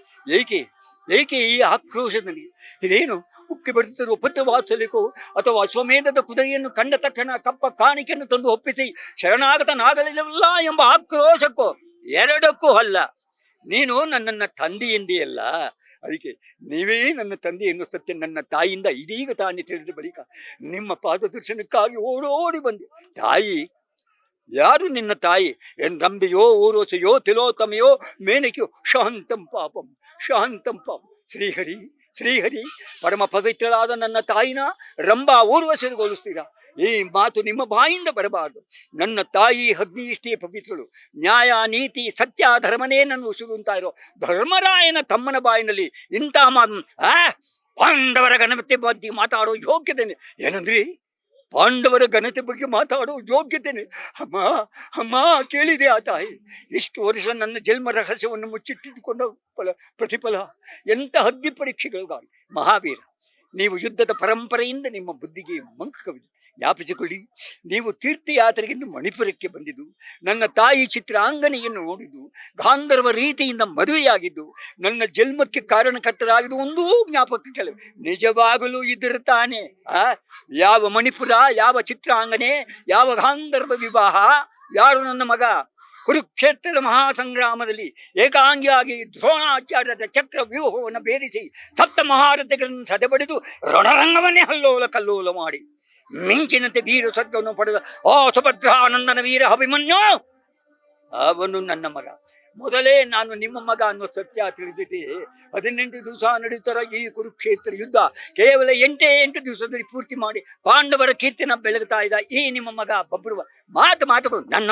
ಏಕೆ ಈ ಆಕ್ರೋಶದಲ್ಲಿ? ಇದೇನು ಉಕ್ಕಿ ಬರುತ್ತಿರುವ ಪುತ್ರ ವಾತ್ಸಲ್ಯಕ್ಕೋ ಅಥವಾ ಅಶ್ವಮೇಧದ ಕುದುರೆಯನ್ನು ಕಂಡ ತಕ್ಷಣ ಕಪ್ಪ ಕಾಣಿಕೆಯನ್ನು ತಂದು ಒಪ್ಪಿಸಿ ಶರಣಾಗತನಾಗಲಿಲ್ಲವಲ್ಲ ಎಂಬ ಆಕ್ರೋಶಕ್ಕೋ? ಎರಡಕ್ಕೂ ಅಲ್ಲ. ನೀನು ನನ್ನನ್ನ ತಂದೆ ಎಂದಿಯಲ್ಲ, ಅದಕ್ಕೆ ನೀವೇ ನನ್ನ ತಂದೆ ಎನ್ನುವ ಸತ್ಯ ನನ್ನ ತಾಯಿಯಿಂದ ಇದೀಗ ತಾನೇ ತಿಳಿದ ಬಳಿಕ ನಿಮ್ಮ ಪಾದದರ್ಶನಕ್ಕಾಗಿ ಓಡೋಡಿ ಬಂದೆ. ತಾಯಿ ಯಾರು? ನಿನ್ನ ತಾಯಿ ರಂಬೆಯೋ ಊರ್ವಶಿಯೋ ತಿಲೋತ್ತಮೆಯೋ ಮೇನಕೆಯೋ? ಶಾಂತಂ ಪಾಪಂ ಶ್ರೀಹರಿ ಪರಮ ಪವಿತ್ರಳಾದ ನನ್ನ ತಾಯಿನ ರಂಭಾ ಊರ್ವಶಿಗೊಳಿಸ್ತೀರಾ? ಈ ಮಾತು ನಿಮ್ಮ ಬಾಯಿಂದ ಬರಬಾರದು. ನನ್ನ ತಾಯಿ ಅಗ್ನಿ ಇಷ್ಟೇ ಪವಿತ್ರಳು. ನ್ಯಾಯ ನೀತಿ ಸತ್ಯ ಧರ್ಮನೇ ನನ್ನ ಉಸಿರು ಅಂತ ಇರೋ ಧರ್ಮರಾಯನ ತಮ್ಮನ ಬಾಯಿನಲ್ಲಿ ಇಂಥ ಪಾಂಡವರ ಘನತೆ ಬಗ್ಗೆ ಮಾತಾಡೋ ಯೋಗ್ಯತೆ ಏನಂದ್ರಿ? ಪಾಂಡವರ ಘನತೆ ಬಗ್ಗೆ ಮಾತಾಡೋ ಯೋಗ್ಯತೆನೆ? ಅಮ್ಮ ಕೇಳಿದೆ ಆ ತಾಯಿ. ಇಷ್ಟು ವರ್ಷ ನನ್ನ ಜನ್ಮ ರಹಸ್ಯವನ್ನು ಮುಚ್ಚಿಟ್ಟಿಟ್ಟುಕೊಂಡ ಪ್ರತಿಫಲ ಎಂಥ ಅಗ್ನಿ ಪರೀಕ್ಷೆಗಳಿಗಾಗಿ. ಮಹಾವೀರ, ನೀವು ಯುದ್ಧದ ಪರಂಪರೆಯಿಂದ ನಿಮ್ಮ ಬುದ್ಧಿಗೆ ಮಂಕು ಕವಿದು. ಜ್ಞಾಪಿಸಿಕೊಳ್ಳಿ, ನೀವು ತೀರ್ಥಯಾತ್ರೆಗೆಂದು ಮಣಿಪುರಕ್ಕೆ ಬಂದಿದ್ದು, ನನ್ನ ತಾಯಿ ಚಿತ್ರಾಂಗನೆಯನ್ನು ನೋಡಿದ್ದು, ಗಾಂಧರ್ವ ರೀತಿಯಿಂದ ಮದುವೆಯಾಗಿದ್ದು, ನನ್ನ ಜನ್ಮಕ್ಕೆ ಕಾರಣಕರ್ತರಾಗಿದ್ದು ಒಂದೂ ಜ್ಞಾಪಕ ಕೆಲವು ನಿಜವಾಗಲೂ ಇದ್ರ ತಾನೆ? ಯಾವ ಮಣಿಪುರ, ಯಾವ ಚಿತ್ರಾಂಗನೆ, ಯಾವ ಗಾಂಧರ್ವ ವಿವಾಹ? ಯಾರು ನನ್ನ ಮಗ? ಕುರುಕ್ಷೇತ್ರದ ಮಹಾಸಂಗ್ರಾಮದಲ್ಲಿ ಏಕಾಂಗಿಯಾಗಿ ದ್ರೋಣಾಚಾರ್ಯದ ಚಕ್ರ ವ್ಯೂಹವನ್ನು ಭೇದಿಸಿ ಸಪ್ತ ಮಹಾರಥಗಳನ್ನು ಸದೆಬಡಿದು ರಣರಂಗವನ್ನೇ ಹಲ್ಲೋಲ ಕಲ್ಲೋಲ ಮಾಡಿ ಮಿಂಚಿನಂತೆ ವೀರ ಸ್ವರ್ಗವನ್ನು ಪಡೆದ ಆ ಸುಭದ್ರಾನಂದನ ವೀರ ಅಭಿಮನ್ಯು ಅವನು ನನ್ನ ಮಗ. ಮೊದಲೇ ನಾನು ನಿಮ್ಮ ಮಗ ಅನ್ನೋ ಸತ್ಯ ತಿಳಿದಿದೆ. 18 ದಿವಸ ನಡೆಯುತ್ತರ ಈ ಕುರುಕ್ಷೇತ್ರ ಯುದ್ಧ ಕೇವಲ 8 ದಿವಸದಲ್ಲಿ ಪೂರ್ತಿ ಮಾಡಿ ಪಾಂಡವರ ಕೀರ್ತಿನ ಬೆಳಗ್ತಾ ಇದ್ದ ಈ ನಿಮ್ಮ ಮಗ ಬಬ್ರುವ ಮಾತುಗಳು ನನ್ನ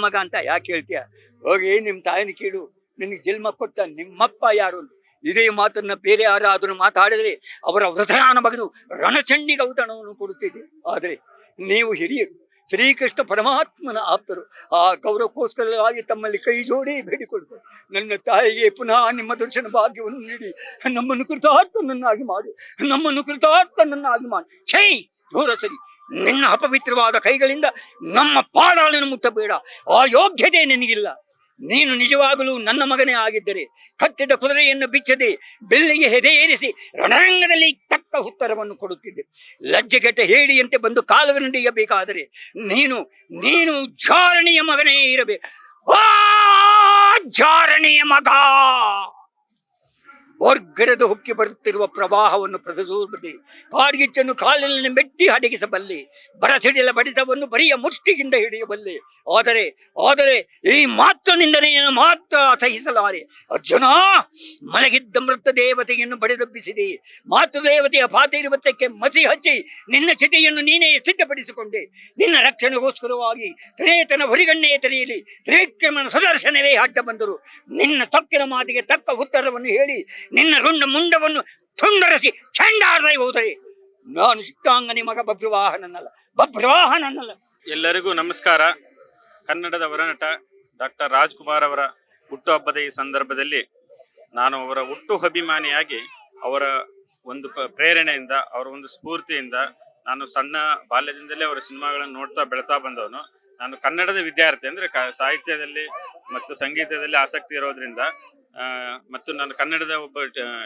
ಮಗ ಅಂತ ಯಾಕೆ ಹೇಳ್ತೀಯ? ಹೋಗಿ ನಿಮ್ಮ ತಾಯಿನ ಕೇಳು, ನಿನಗೆ ಜನ್ಮ ಕೊಟ್ಟ ನಿಮ್ಮಪ್ಪ ಯಾರು? ಇದೇ ಮಾತನ್ನ ಬೇರೆ ಯಾರಾದರೂ ಮಾತಾಡಿದ್ರೆ ಅವರ ಹೃದಯನ ಬಗೆದು ರಣಚಂಡಿಗೆ ಔತಣವನ್ನು ಕೊಡುತ್ತಿದೆ. ಆದರೆ ನೀವು ಹಿರಿಯರು, ಶ್ರೀಕೃಷ್ಣ ಪರಮಾತ್ಮನ ಆಪ್ತರು. ಆ ಗೌರವಕ್ಕೋಸ್ಕರವಾಗಿ ತಮ್ಮಲ್ಲಿ ಕೈ ಜೋಡಿ ಬೇಡಿಕೊಳ್ಳು. ನನ್ನ ತಾಯಿಗೆ ಪುನಃ ನಿಮ್ಮ ದರ್ಶನ ಭಾಗ್ಯವನ್ನು ನೀಡಿ ನಮ್ಮನ್ನು ಕೃತಾರ್ಥನನ್ನಾಗಿ ಮಾಡಿ ಛೈ ದೂರ ಸರಿ. ನಿನ್ನ ಅಪವಿತ್ರವಾದ ಕೈಗಳಿಂದ ನಮ್ಮ ಪಾದಾಳನ್ನು ಮುಟ್ಟಬೇಡ. ಆ ಯೋಗ್ಯತೆ ನಿನಗಿಲ್ಲ. ನೀನು ನಿಜವಾಗಲೂ ನನ್ನ ಮಗನೇ ಆಗಿದ್ದರೆ ಕಟ್ಟಿದ ಕುದುರೆಯನ್ನು ಬಿಚ್ಚದೆ ಬೆಳ್ಳಿಗೆ ಹೆದೆಯೇರಿಸಿ ರಣರಂಗದಲ್ಲಿ ತಕ್ಕ ಉತ್ತರವನ್ನು ಕೊಡುತ್ತಿದ್ದೆ. ಲಜ್ಜೆಗೆಟ್ಟ ಹೇಳಿಯಂತೆ ಬಂದು ಕಾಲುಗಂಡಿಯಬೇಕಾದರೆ ನೀನು ಜಾರಣಿಯ ಮಗನೇ ಇರಬೇಕು. ಜಾರಣಿಯ ಮಗ ಒರ್ಗರೆದು ಹೊಕ್ಕಿ ಬರುತ್ತಿರುವ ಪ್ರವಾಹವನ್ನು ಪ್ರತಿಸಬಲ್ಲೆ, ಕಾಡ್ಗಿಚ್ಚನ್ನು ಕಾಲಿನಲ್ಲಿ ಮೆಟ್ಟಿ ಅಡಗಿಸಬಲ್ಲೆ, ಬರಸಿಡಿಲ ಬಡಿತವನ್ನು ಬರಿಯ ಮುಷ್ಟಿಯಿಂದ ಹಿಡಿಯಬಲ್ಲೆ. ಆದರೆ ಈ ಮಾತ್ರ ನಿಂದನೆಯನ್ನು ಮಾತ್ರ ಸಹಿಸಲಾರೆ. ಅರ್ಜುನ, ಮಲಗಿದ್ದ ಮೃತ ದೇವತೆಯನ್ನು ಬಡಿದಬ್ಬಿಸಿದೆ. ಮಾತೃದೇವತೆಯ ಪಾತಿರ್ವತ್ಯಕ್ಕೆ ಮಸಿ ಹಚ್ಚಿ ನಿನ್ನ ಚಿತೆಯನ್ನು ನೀನೇ ಸಿದ್ಧಪಡಿಸಿಕೊಂಡೆ. ನಿನ್ನ ರಕ್ಷಣೆಗೋಸ್ಕರವಾಗಿ ತ್ರೇತನ ಹೊರಿಗಣ್ಣೆ ತೆರೆಯಲಿ, ತ್ರಿವಿಕ್ರಮನ ಸುದರ್ಶನವೇ ಅಡ್ಡ ಬಂದರು. ನಿನ್ನ ತಕ್ಕಿನ ಮಾತಿಗೆ ತಕ್ಕ ಉತ್ತರವನ್ನು ಹೇಳಿ ನಿನ್ನ ರುಂಡ ಮುಂಡವನ್ನು ತುಂಡರಿಸಿ ಚಂಡಾಡದೆ ಹೋದರೆ ನಾನು ಸಿದ್ಧಾಂಗನಿ ಮಗ ಬಭ್ರವಾಹನನ್ನಲ್ಲ. ಎಲ್ಲರಿಗೂ ನಮಸ್ಕಾರ. ಕನ್ನಡದ ವರನಟ ಡಾಕ್ಟರ್ ರಾಜ್ಕುಮಾರ್ ಅವರ ಹುಟ್ಟುಹಬ್ಬದ ಈ ಸಂದರ್ಭದಲ್ಲಿ ನಾನು ಅವರ ಹುಟ್ಟು ಅಭಿಮಾನಿಯಾಗಿ ಅವರ ಒಂದು ಪ್ರೇರಣೆಯಿಂದ, ಅವರ ಒಂದು ಸ್ಫೂರ್ತಿಯಿಂದ, ನಾನು ಸಣ್ಣ ಬಾಲ್ಯದಿಂದಲೇ ಅವರ ಸಿನಿಮಾಗಳನ್ನು ನೋಡ್ತಾ ಬೆಳೆತಾ ಬಂದವನು. ನಾನು ಕನ್ನಡದ ವಿದ್ಯಾರ್ಥಿ, ಅಂದರೆ ಸಾಹಿತ್ಯದಲ್ಲಿ ಮತ್ತು ಸಂಗೀತದಲ್ಲಿ ಆಸಕ್ತಿ ಇರೋದ್ರಿಂದ ಮತ್ತು ನಾನು ಕನ್ನಡದ ಒಬ್ಬ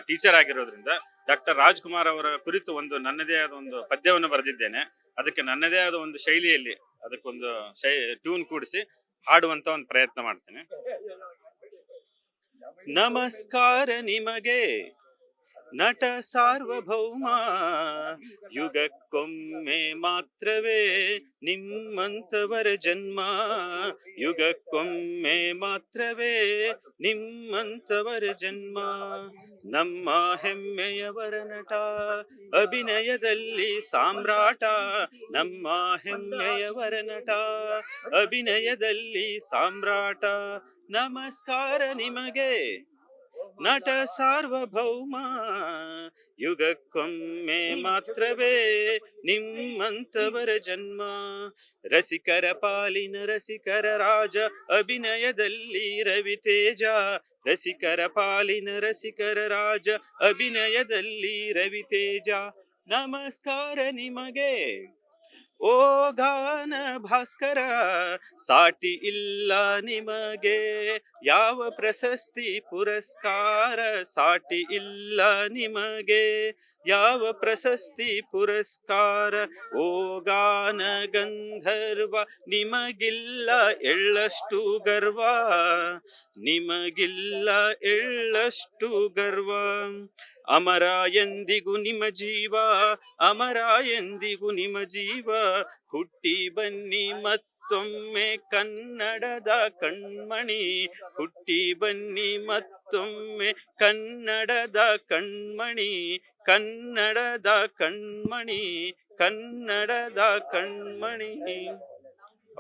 ಟೀಚರ್ ಆಗಿರೋದ್ರಿಂದ ಡಾಕ್ಟರ್ ರಾಜ್ಕುಮಾರ್ ಅವರ ಕುರಿತು ನನ್ನದೇ ಆದ ಒಂದು ಪದ್ಯವನ್ನು ಬರೆದಿದ್ದೇನೆ. ಅದಕ್ಕೆ ನನ್ನದೇ ಆದ ಒಂದು ಶೈಲಿಯಲ್ಲಿ ಅದಕ್ಕೊಂದು ಟ್ಯೂನ್ ಕೂಡಿಸಿ ಹಾಡುವಂತ ಒಂದು ಪ್ರಯತ್ನ ಮಾಡ್ತೇನೆ. ನಮಸ್ಕಾರ ನಿಮಗೆ ನಟ ಸಾರ್ವಭೌಮ, ಯುಗಕ್ಕೊಮ್ಮೆ ಮಾತ್ರವೇ ನಿಮ್ಮಂತವರ ಜನ್ಮ, ಯುಗಕ್ಕೊಮ್ಮೆ ಮಾತ್ರವೇ ನಿಮ್ಮಂತವರ ಜನ್ಮ. ನಮ್ಮ ಹೆಮ್ಮೆಯವರ ನಟ ಅಭಿನಯದಲ್ಲಿ ಸಾಮ್ರಾಟ, ನಮ್ಮ ಹೆಮ್ಮೆಯವರ ನಟ ಅಭಿನಯದಲ್ಲಿ ಸಾಮ್ರಾಟ. ನಮಸ್ಕಾರ ನಿಮಗೆ ನಟ ಸಾರ್ವಭೌಮ, ಯುಗಕ್ಕೊಮ್ಮೆ ಮಾತ್ರವೇ ನಿಮ್ಮಂತವರ ಜನ್ಮ. ರಸಿಕರ ಪಾಲಿನ ರಸಿಕರ ರಾಜ ಅಭಿನಯದಲ್ಲಿ ರವಿತೇಜ, ರಸಿಕರ ಪಾಲಿನ ರಸಿಕರ ರಾಜ ಅಭಿನಯದಲ್ಲಿ ರವಿತೇಜ. ನಮಸ್ಕಾರ ನಿಮಗೆ ಓ ಗಾನ ಭಾಸ್ಕರ, ಸಾಟಿ ಇಲ್ಲ ನಿಮಗೆ ಯಾವ ಪ್ರಶಸ್ತಿ ಪುರಸ್ಕಾರ, ಸಾಟಿ ಇಲ್ಲ ನಿಮಗೆ ಯಾವ ಪ್ರಶಸ್ತಿ ಪುರಸ್ಕಾರ. ಓ ಗಾನ ಗಂಧರ್ವ, ನಿಮಗಿಲ್ಲ ಎಳ್ಳಷ್ಟು ಗರ್ವ, ನಿಮಗಿಲ್ಲ ಎಳ್ಳಷ್ಟು ಗರ್ವ. ಅಮರ ಎಂದಿಗೂ ನಿಮ್ಮ ಜೀವ, ಅಮರ ಎಂದಿಗೂ ನಿಮ್ಮ ಜೀವ. ಹುಟ್ಟಿ ಬನ್ನಿ ಮತ್ತೊಮ್ಮೆ ಕನ್ನಡದ ಕಣ್ಮಣಿ, ಹುಟ್ಟಿ ಬನ್ನಿ ಮತ್ತೊಮ್ಮೆ ಕನ್ನಡದ ಕಣ್ಮಣಿ, ಕನ್ನಡದ ಕಣ್ಮಣಿ, ಕನ್ನಡದ ಕಣ್ಮಣಿ.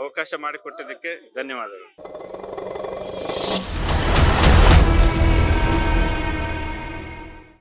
ಅವಕಾಶ ಮಾಡಿಕೊಟ್ಟಿದ್ದಕ್ಕೆ ಧನ್ಯವಾದಗಳು.